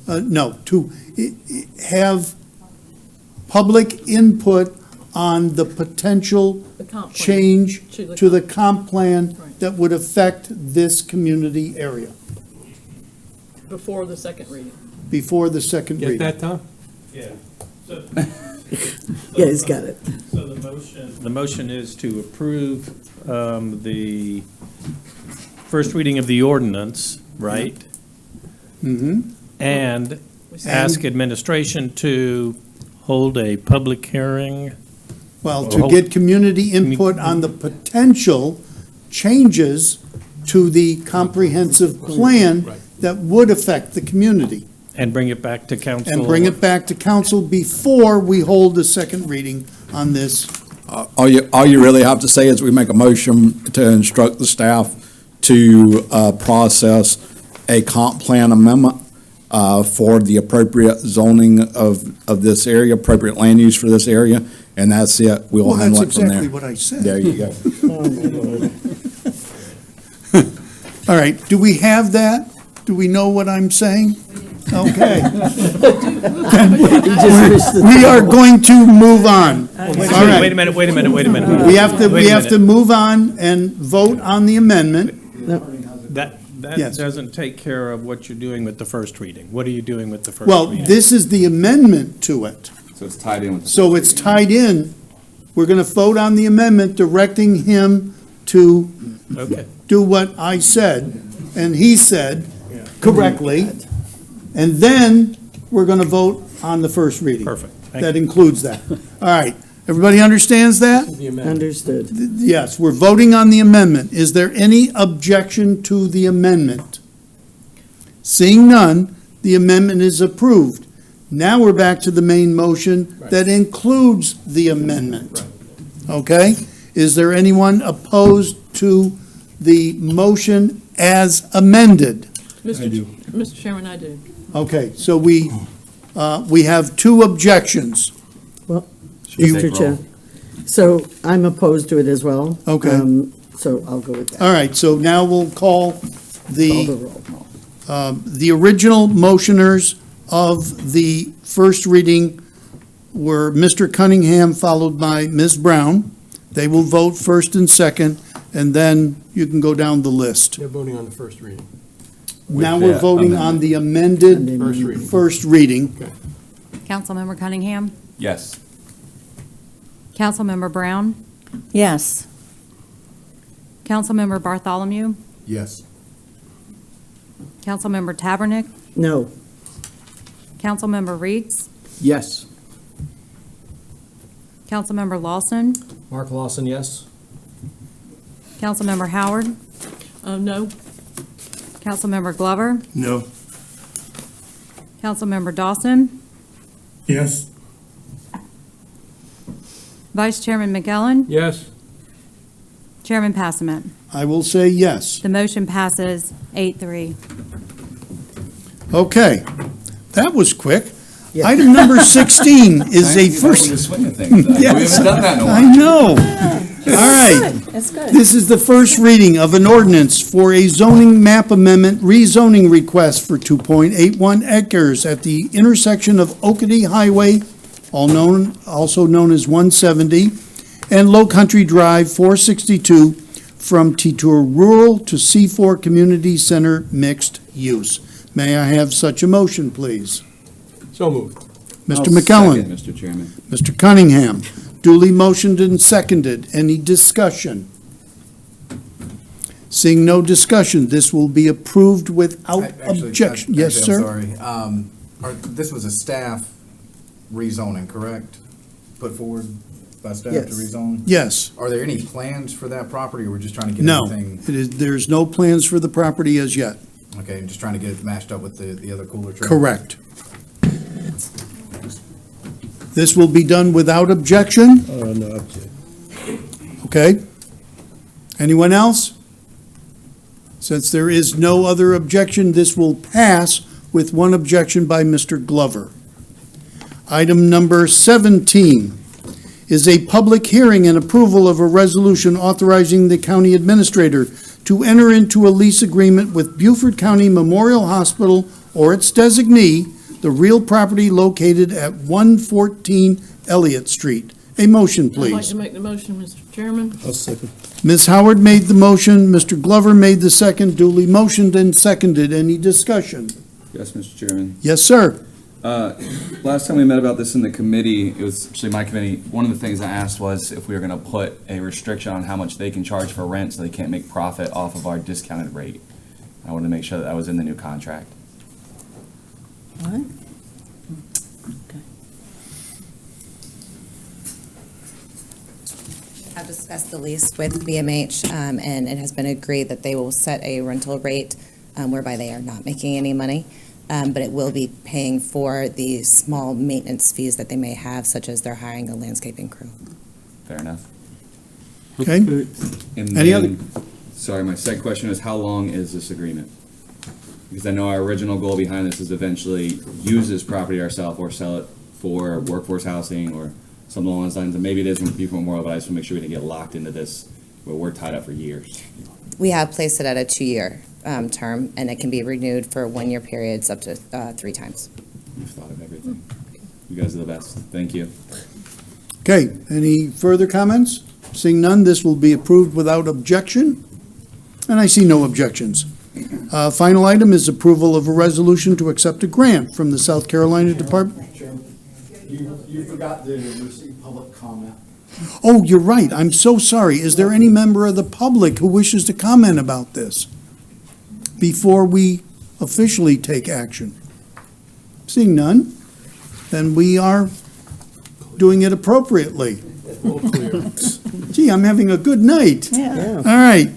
to have public input on the potential The comp plan. change To the to the comp plan that would affect this community area Before the second reading. before the second Get reading. that, Tom? Yeah. So, Yeah, he's got it. so the motion is to approve the first reading of the ordinance, right? Mm-hmm. And ask administration to hold a public hearing. Well, to get community input on the potential changes to the comprehensive plan that would affect the community. And bring it back to council. And bring it back to council before we hold the second reading on this. All you really have to say is we make a motion to instruct the staff to process a comp plan amendment for the appropriate zoning of this area, appropriate land use for this area, and that's it. We'll handle it from there. That's exactly what I said. There you go. All right, do we have that? Do we know what I'm saying? Okay. We are going to move on. All right. Wait a minute. We have to move on and vote on the amendment. That Yes. doesn't take care of what you're doing with the first reading. What are you doing with the first Well, reading? this is the amendment to it. So it's tied in with the. So it's tied in. We're going to vote on the amendment directing him to Okay. do what I said and he said correctly. And then we're going to vote on the first reading. Perfect. Thank That you. includes that. All right. Everybody understands that? Understood. Yes, we're voting on the amendment. Is there any objection to the amendment? Seeing none, the amendment is approved. Now we're back to the main motion that includes the amendment. Okay? Is there anyone opposed to the motion as amended? Mr. Chairman, I do. Okay, so we have two objections. Well, You- Mr. Chair, so I'm opposed to it as well. Okay. So I'll go with that. All right, so now we'll call Call the the, roll. the original motioners of the first reading were Mr. Cunningham, followed by Ms. Brown. They will vote first and second, and then you can go down the list. They're voting on the first reading. Now With we're that voting on the amended First reading. first reading. Councilmember Cunningham? Yes. Councilmember Brown? Yes. Councilmember Bartholomew? Yes. Councilmember Tabernick? No. Councilmember Reeds? Yes. Councilmember Lawson? Mark Lawson, yes. Councilmember Howard? No. Councilmember Glover? No. Councilmember Dawson? Yes. Vice Chairman McKellen? Yes. Chairman Passament? I will say yes. The motion passes 8-3. Okay, that was quick. Item number 16 is a first. Yes, We haven't done that in a while. I know. All right. That's good. This is the first reading of an ordinance for a zoning map amendment rezoning request for 2.81 acres at the intersection of Oakity Highway, also known as 170, and Low Country Drive 462 from T2 Rural to C4 Community Center Mixed Use. May I have such a motion, please? So moved. Mr. McKellen. Mr. Chairman. Mr. Cunningham. Duly motioned and seconded. Any discussion? Seeing no discussion, this will be approved without objection. Yes, sir? I'm sorry. This was a staff rezoning, correct? Put forward by staff to Yes. rezone? Yes. Are there any plans for that property, or we're just trying to get No, everything? there's no plans for the property as yet. Okay, just trying to get it matched up with the other cooler trails? Correct. This will be done without objection? No. Okay. Anyone else? Since there is no other objection, this will pass with one objection by Mr. Glover. Item number 17 is a public hearing and approval of a resolution authorizing the county administrator to enter into a lease agreement with Beaufort County Memorial Hospital or its designee, the real property located at 114 Elliott Street. A motion, I'd like please. to make the motion, Mr. Chairman. I'll second. Ms. Howard made the motion, Mr. Glover made the second, duly motioned and seconded. Any discussion? Yes, Mr. Chairman. Yes, sir. Last time we met about this in the committee, it was actually my committee, one of the things I asked was if we were gonna put a restriction on how much they can charge for rent so they can't make profit off of our discounted rate. I wanted to make sure that was in the new contract. What? I've discussed the lease with BMH, and it has been agreed that they will set a rental rate whereby they are not making any money, but it will be paying for the small maintenance fees that they may have, such as they're hiring a landscaping crew. Fair enough. Okay. And Any other? Sorry, my second question is how long is this agreement? Because I know our original goal behind this is eventually use this property ourselves or sell it for workforce housing or something along those lines. And maybe it isn't Beaufort Memorial, but I just want to make sure we didn't get locked into this where we're tied up for years. We have placed it at a 2-year term, and it can be renewed for 1-year periods up to 3 times. You've thought of everything. You guys are the best. Thank you. Okay, any further comments? Seeing none, this will be approved without objection. And I see no objections. Final item is approval of a resolution to accept a grant from the South Carolina Department. You forgot to receive public comment. Oh, you're right. I'm so sorry. Is there any member of the public who wishes to comment about this before we officially take action? Seeing none, then we are doing it appropriately. Gee, I'm having a good night. Yeah. All right.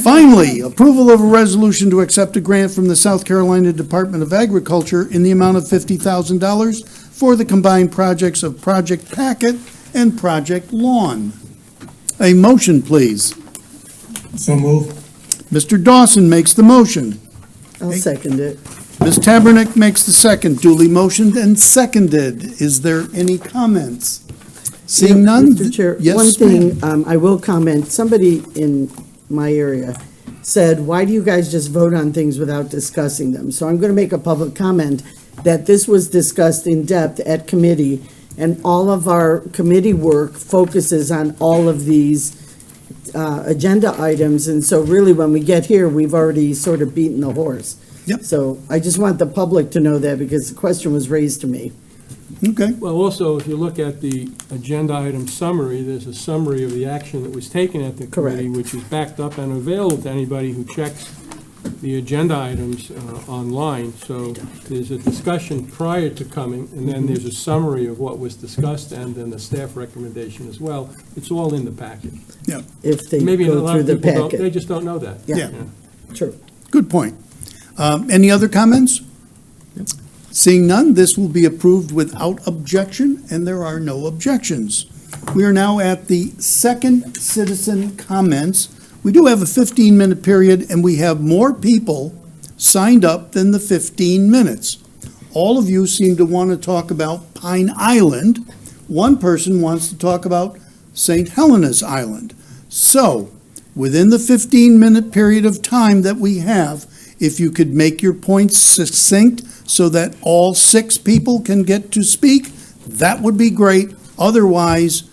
Finally, approval of a resolution to accept a grant from the South Carolina Department of Agriculture in the amount of $50,000 for the combined projects of Project Packet and Project Lawn. A motion, please. So move. Mr. Dawson makes the motion. I'll second it. Ms. Tabernick makes the second, duly motioned and seconded. Is there any comments? Seeing none? Mr. Chair, Yes, one thing ma'am. I will comment, somebody in my area said, why do you guys just vote on things without discussing them? So I'm going to make a public comment that this was discussed in depth at committee, and all of our committee work focuses on all of these agenda items, and so really when we get here, we've already sort of beaten the horse. Yep. So I just want the public to know that because the question was raised to me. Okay. Well, also, if you look at the agenda item summary, there's a summary of the action that was taken at the committee, which is backed up and available to anybody who checks the agenda items online. So there's a discussion prior to coming, and then there's a summary of what was discussed, and then the staff recommendation as well. It's all in the packet. Yeah. If they Maybe a go lot through of the people don't, packet. they just don't know that. Yeah. True. Good point. Any other comments? Seeing none, this will be approved without objection, and there are no objections. We are now at the second citizen comments. We do have a 15-minute period, and we have more people signed up than the 15 minutes. All of you seem to want to talk about Pine Island. One person wants to talk about St. Helena's Island. So, within the 15-minute period of time that we have, if you could make your points succinct so that all 6 people can get to speak, that would be great. Otherwise,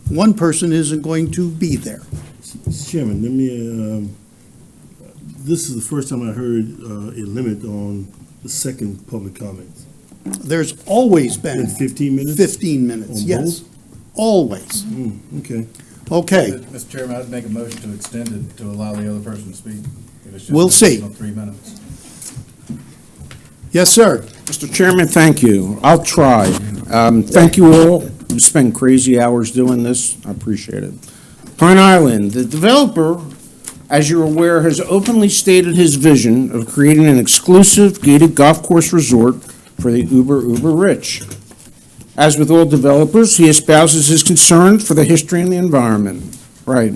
one person isn't going to be there. Mr. Chairman, let me, this is the first time I heard a limit on the second public comments. There's always been 15 minutes? 15 minutes, On yes. both? Always. Okay. Okay. Mr. Chairman, I'd make a motion to extend it to allow the other person to speak. If it's just We'll an see. additional 3 minutes. Yes, sir. Mr. Chairman, thank you. I'll try. Thank you all. You spend crazy hours doing this. I appreciate it. Pine Island, the developer, as you're aware, has openly stated his vision of creating an exclusive gated golf course resort for the uber rich. As with all developers, he espouses his concern for the history and the environment. Right.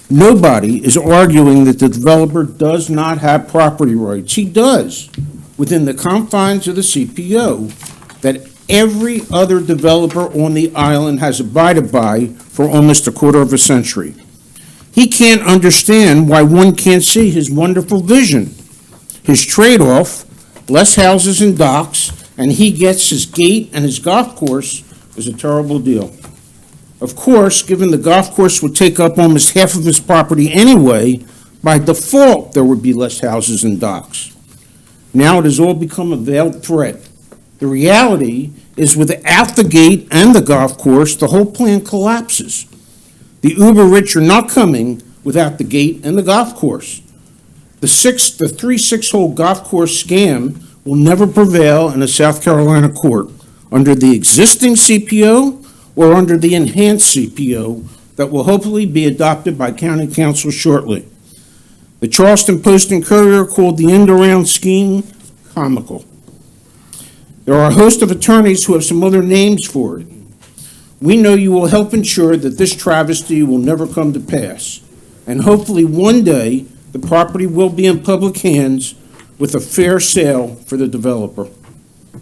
Nobody is arguing that the developer does not have property rights. He does, within the confines of the CPO, that every other developer on the island has abided by for almost a quarter of a century. He can't understand why one can't see his wonderful vision. His trade-off, less houses and docks, and he gets his gate and his golf course, is a terrible deal. Of course, given the golf course would take up almost half of his property anyway, by default, there would be less houses and docks. Now it has all become a veiled threat. The reality is without the gate and the golf course, the whole plan collapses. The uber-rich are not coming without the gate and the golf course. The 3 6-hole golf course scam will never prevail in a South Carolina court under the existing CPO or under the enhanced CPO that will hopefully be adopted by County Council shortly. The Charleston Post and Courier called the end-around scheme comical. There are a host of attorneys who have some other names for it. We know you will help ensure that this travesty will never come to pass, and hopefully one day the property will be in public hands with a fair sale for the developer.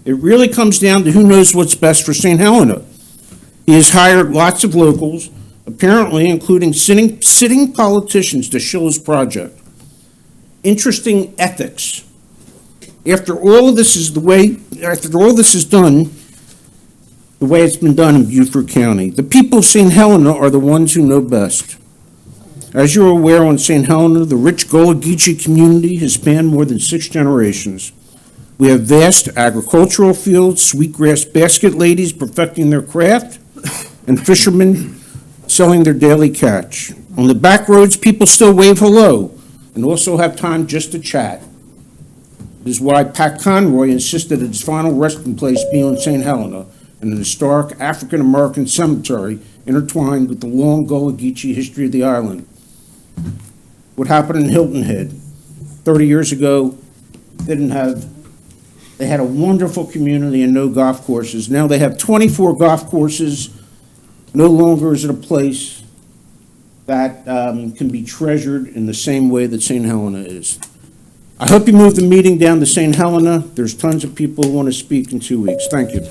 It really comes down to who knows what's best for St. Helena. He has hired lots of locals, apparently including sitting politicians to shill his project. Interesting ethics. After all of this is done, the way it's been done in Beaufort County, the people of St. Helena are the ones who know best. As you're aware, on St. Helena, the rich Gullah Geechee community has spanned more than 6 generations. We have vast agricultural fields, sweetgrass basket ladies perfecting their craft, and fishermen selling their daily catch. On the back roads, people still wave hello and also have time just to chat. This is why Pat Conroy insisted that his final resting place be on St. Helena, in an historic African-American cemetery intertwined with the long Gullah Geechee history of the island. What happened in Hilton Head 30 years ago, they had a wonderful community and no golf courses. Now they have 24 golf courses. No longer is it a place that can be treasured in the same way that St. Helena is. I hope you move the meeting down to St. Helena. There's tons of people who want to speak in 2 weeks. Thank you.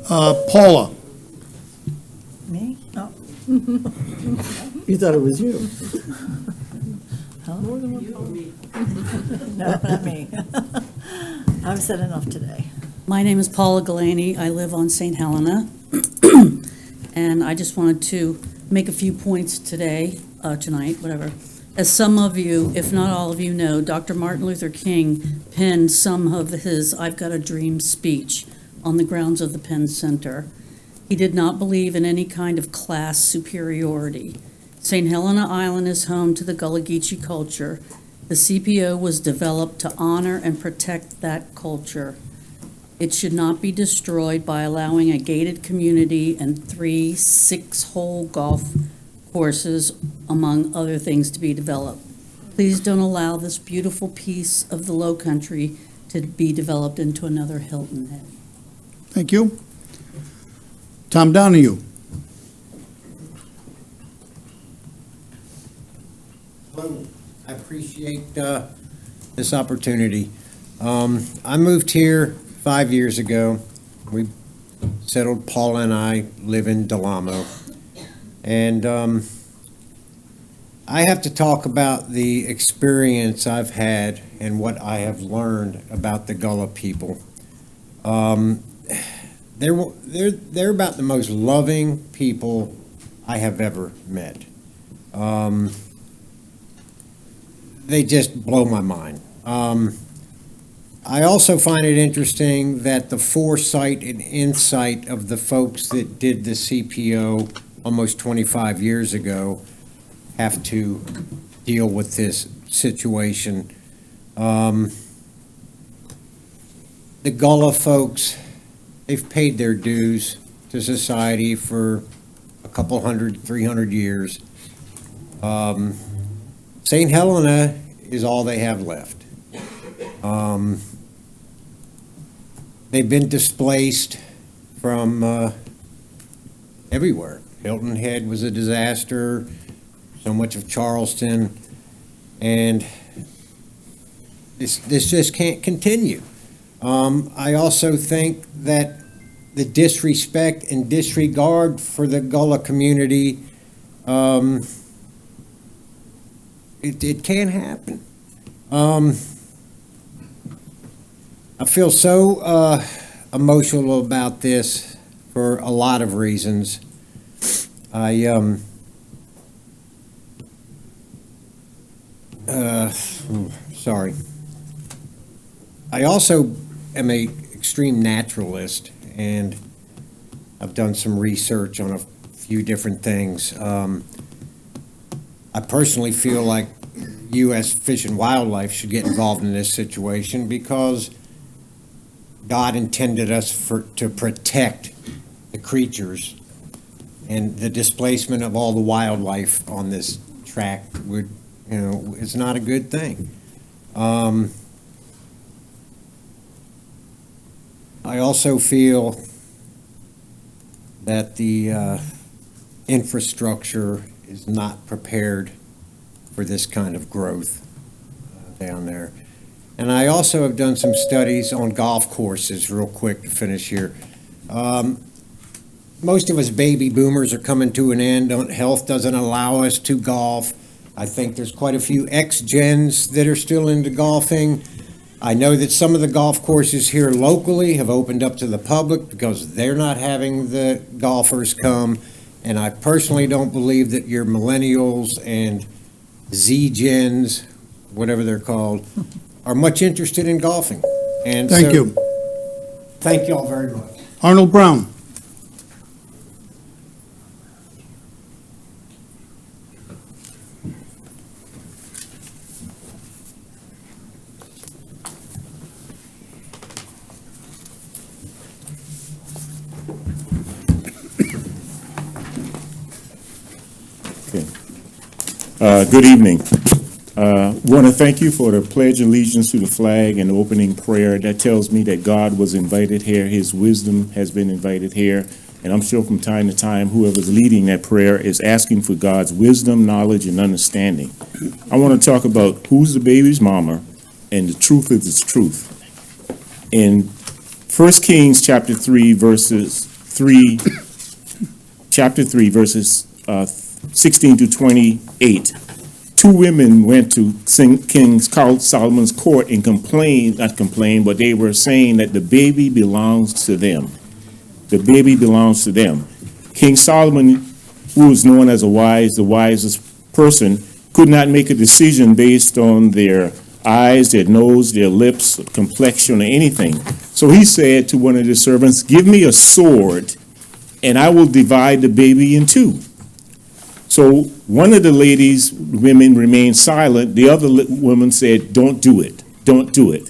Paula? Me? No. You thought it was you. More than one No, not me. I've said enough today. My name is Paula Galaney. I live on St. Helena. And I just wanted to make a few points today, tonight, whatever. As some of you, if not all of you know, Dr. Martin Luther King penned some of his I've Got a Dream speech on the grounds of the Penn Center. He did not believe in any kind of class superiority. St. Helena Island is home to the Gullah Geechee culture. The CPO was developed to honor and protect that culture. It should not be destroyed by allowing a gated community and 3 6-hole golf courses, among other things, to be developed. Please don't allow this beautiful piece of the Low Country to be developed into another Hilton Head. Thank you. Tom Donahue? I appreciate this opportunity. I moved here 5 years ago. We settled, Paula and I live in Delamo. And I have to talk about the experience I've had and what I have learned about the Gullah people. They're about the most loving people I have ever met. They just blow my mind. I also find it interesting that the foresight and insight of the folks that did the CPO almost 25 years ago have to deal with this situation. The Gullah folks, they've paid their dues to society for a couple 300 years. St. Helena is all they have left. They've been displaced from everywhere. Hilton Head was a disaster, so much of Charleston, and this just can't continue. I also think that the disrespect and disregard for the Gullah community, it can happen. I feel so emotional about this for a lot of reasons. Sorry. I also am a extreme naturalist, and I've done some research on a few different things. I personally feel like U.S. Fish and Wildlife should get involved in this situation because God intended us to protect the creatures, and the displacement of all the wildlife on this tract would, it's not a good thing. I also feel that the infrastructure is not prepared for this kind of growth down there. And I also have done some studies on golf courses, real quick to finish here. Most of us baby boomers are coming to an end. Health doesn't allow us to golf. I think there's quite a few ex-gens that are still into golfing. I know that some of the golf courses here locally have opened up to the public because they're not having the golfers come. And I personally don't believe that your millennials and Z-gens, whatever they're called, are much interested in golfing. And Thank you. Thank you all very much. Arnold Brown. Good evening. Want to thank you for the pledge of allegiance to the flag and the opening prayer. That tells me that God was invited here. His wisdom has been invited here. And I'm sure from time to time, whoever's leading that prayer is asking for God's wisdom, knowledge, and understanding. I want to talk about who's the baby's mama and the truth is the truth. In 1 Kings chapter 3, verses 16 to 28, two women went to King Solomon's court and not complained, but they were saying that the baby belongs to them. The baby belongs to them. King Solomon, who was known as the wisest person, could not make a decision based on their eyes, their nose, their lips, complexion, or anything. So he said to one of the servants, "Give me a sword, and I will divide the baby in two." So one of the women remained silent. The other woman said, "Don't do it. Don't do it."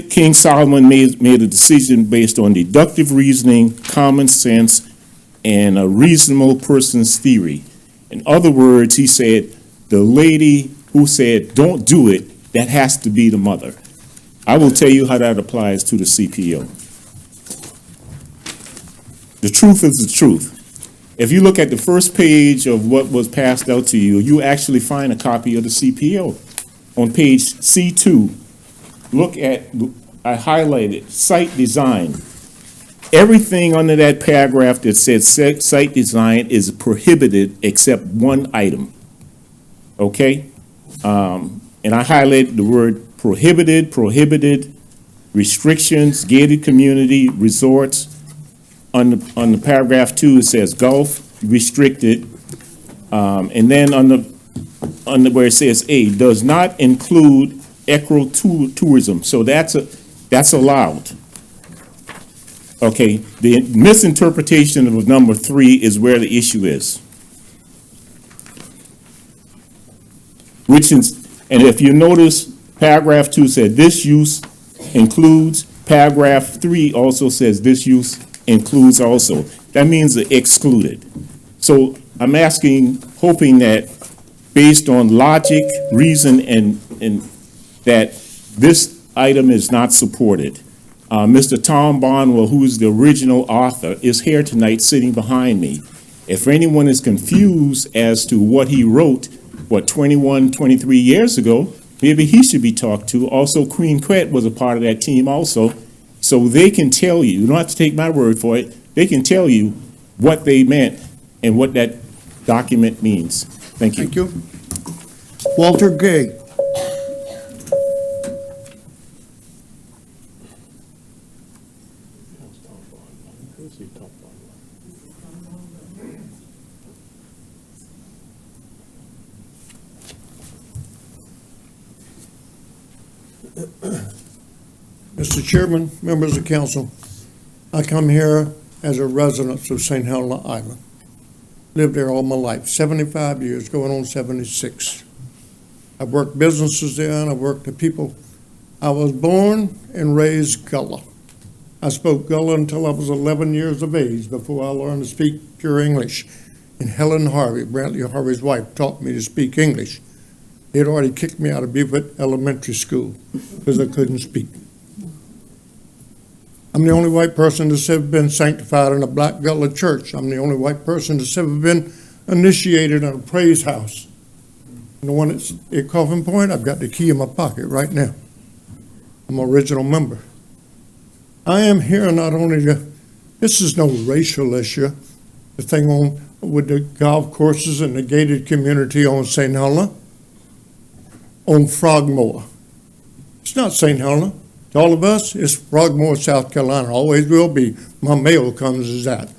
King Solomon made a decision based on deductive reasoning, common sense, and a reasonable person's theory. In other words, he said, the lady who said, "Don't do it," that has to be the mother. I will tell you how that applies to the CPO. The truth is the truth. If you look at the first page of what was passed out to you, you actually find a copy of the CPO. On page C2, look at, I highlighted, site design. Everything under that paragraph that says site design is prohibited except one item. Okay? And I highlighted the word prohibited, restrictions, gated community, resorts. On the paragraph 2, it says golf, restricted. And then on the where it says A, does not include ecotourism. So that's allowed. Okay, the misinterpretation of number 3 is where the issue is. And if you notice, paragraph 2 said this use includes. Paragraph 3 also says this use includes also. That means the excluded. So I'm hoping that based on logic, reason, and that this item is not supported. Mr. Tom Bonwell, who is the original author, is here tonight sitting behind me. If anyone is confused as to what he wrote, 21, 23 years ago, maybe he should be talked to. Also, Queen Quet was a part of that team also, so they can tell you don't have to take my word for it, they can tell you what they meant and what that document means. Thank you. Thank you. Walter Gay. Mr. Chairman, members of council, I come here as a resident of St. Helena Island. Lived there all my life, 75 years, going on 76. I've worked businesses there, and I've worked the people. I was born and raised Gullah. I spoke Gullah until I was 11 years of age before I learned to speak pure English. And Helen Harvey, Brantley Harvey's wife, taught me to speak English. They'd already kicked me out of Beaufort Elementary School because I couldn't speak. I'm the only white person that's ever been sanctified in a black Gullah church. I'm the only white person that's ever been initiated in a praise house. And the one that's at Coffin Point, I've got the key in my pocket right now. I'm an original member. I am here not only to, this is no racial issue, the thing on with the golf courses and the gated community on St. Helena, on Frogmore. It's not St. Helena. To all of us, it's Frogmore, South Carolina. Always will be. My mail comes as that.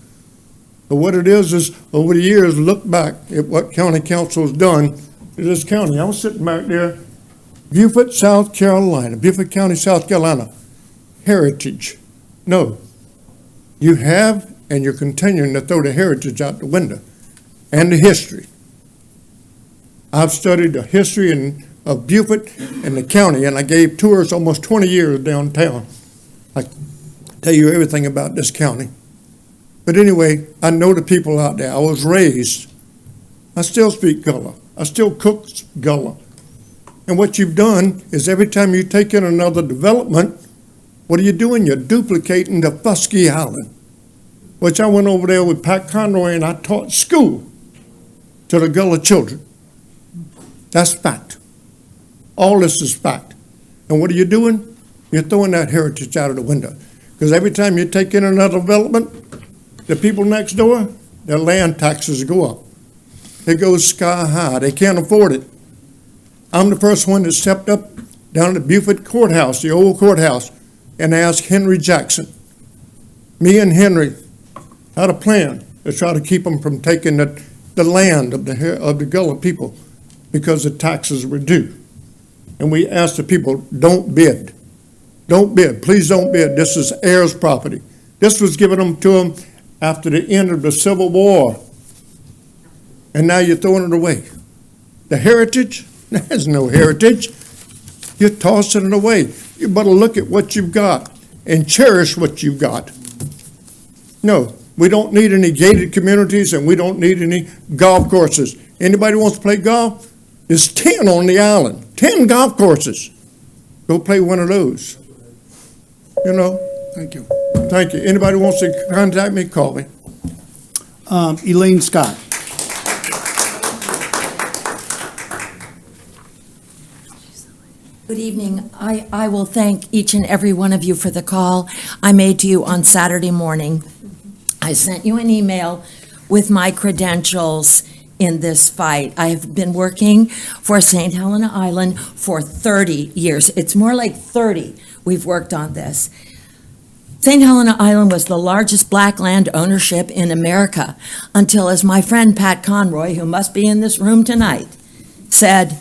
But what it is over the years, look back at what county council's done in this county. I was sitting back there, Beaufort, South Carolina, Beaufort County, South Carolina. Heritage. No. You have, and you're continuing to throw the heritage out the window, and the history. I've studied the history of Beaufort and the county, and I gave tours almost 20 years downtown. I tell you everything about this county. But anyway, I know the people out there. I was raised. I still speak Gullah. I still cook Gullah. And what you've done is every time you take in another development, what are you doing? You're duplicating the Fusky Island, which I went over there with Pat Conroy and I taught school to the Gullah children. That's fact. All this is fact. And what are you doing? You're throwing that heritage out of the window. Because every time you take in another development, the people next door, their land taxes go up. It goes sky high. They can't afford it. I'm the first one that stepped up down at the Beaufort courthouse, the old courthouse, and asked Henry Jackson. Me and Henry had a plan to try to keep them from taking the land of the Gullah people because the taxes were due. And we asked the people, don't bid. Don't bid. Please don't bid. This is heirs' property. This was given to them after the end of the Civil War. And now you're throwing it away. The heritage? There's no heritage. You're tossing it away. You better look at what you've got and cherish what you've got. No, we don't need any gated communities and we don't need any golf courses. Anybody wants to play golf? There's 10 on the island, 10 golf courses. Go play one of those. You know? Thank you. Thank you. Anybody wants to contact me, call me. Elaine Scott. Good evening. I will thank each and every one of you for the call I made to you on Saturday morning. I sent you an email with my credentials in this fight. I have been working for St. Helena Island for 30 years. It's more like 30 we've worked on this. St. Helena Island was the largest black land ownership in America until, as my friend Pat Conroy, who must be in this room tonight, said,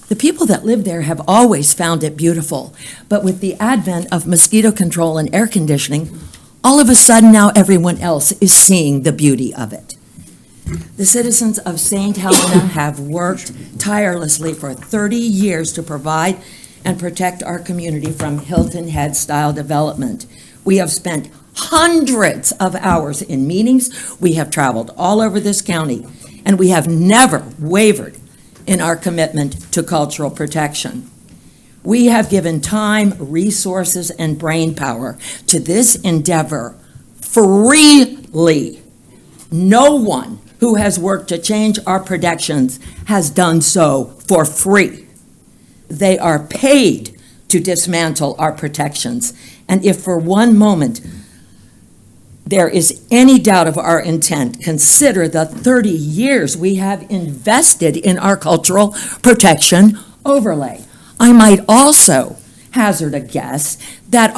the people that live there have always found it beautiful, but with the advent of mosquito control and air conditioning, all of a sudden now everyone else is seeing the beauty of it. The citizens of St. Helena have worked tirelessly for 30 years to provide and protect our community from Hilton Head-style development. We have spent hundreds of hours in meetings. We have traveled all over this county, and we have never wavered in our commitment to cultural protection. We have given time, resources, and brain power to this endeavor freely. No one who has worked to change our protections has done so for free. They are paid to dismantle our protections. And if for one moment there is any doubt of our intent, consider the 30 years we have invested in our cultural protection overlay. I might also hazard a guess that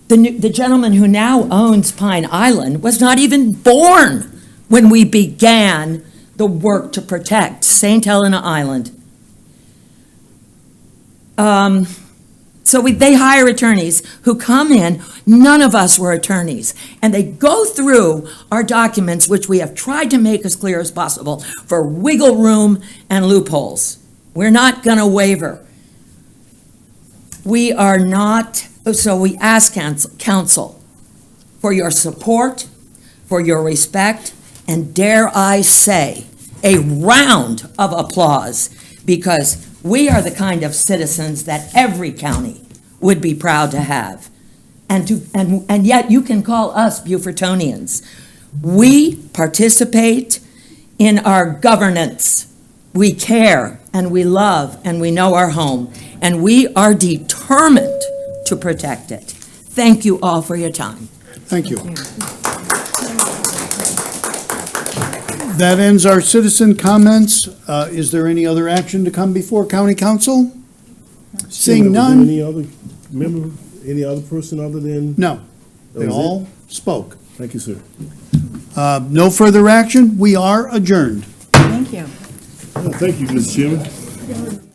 the gentleman who now owns Pine Island was not even born when we began the work to protect St. Helena Island. They hire attorneys who come in. None of us were attorneys. And they go through our documents, which we have tried to make as clear as possible, for wiggle room and loopholes. We're not going to waver. We are not, so we ask council for your support, for your respect, and dare I say, a round of applause, because we are the kind of citizens that every county would be proud to have. And yet you can call us Beaufortonians. We participate in our governance. We care and we love and we know our home, and we are determined to protect it. Thank you all for your time. Thank you. That ends our citizen comments. Is there any other action to come before county council? Seeing none? Any other member, any other person other than? No. That They was all spoke. Thank you, sir. No further action. We are adjourned. Thank you. Thank you, Mr. Chairman.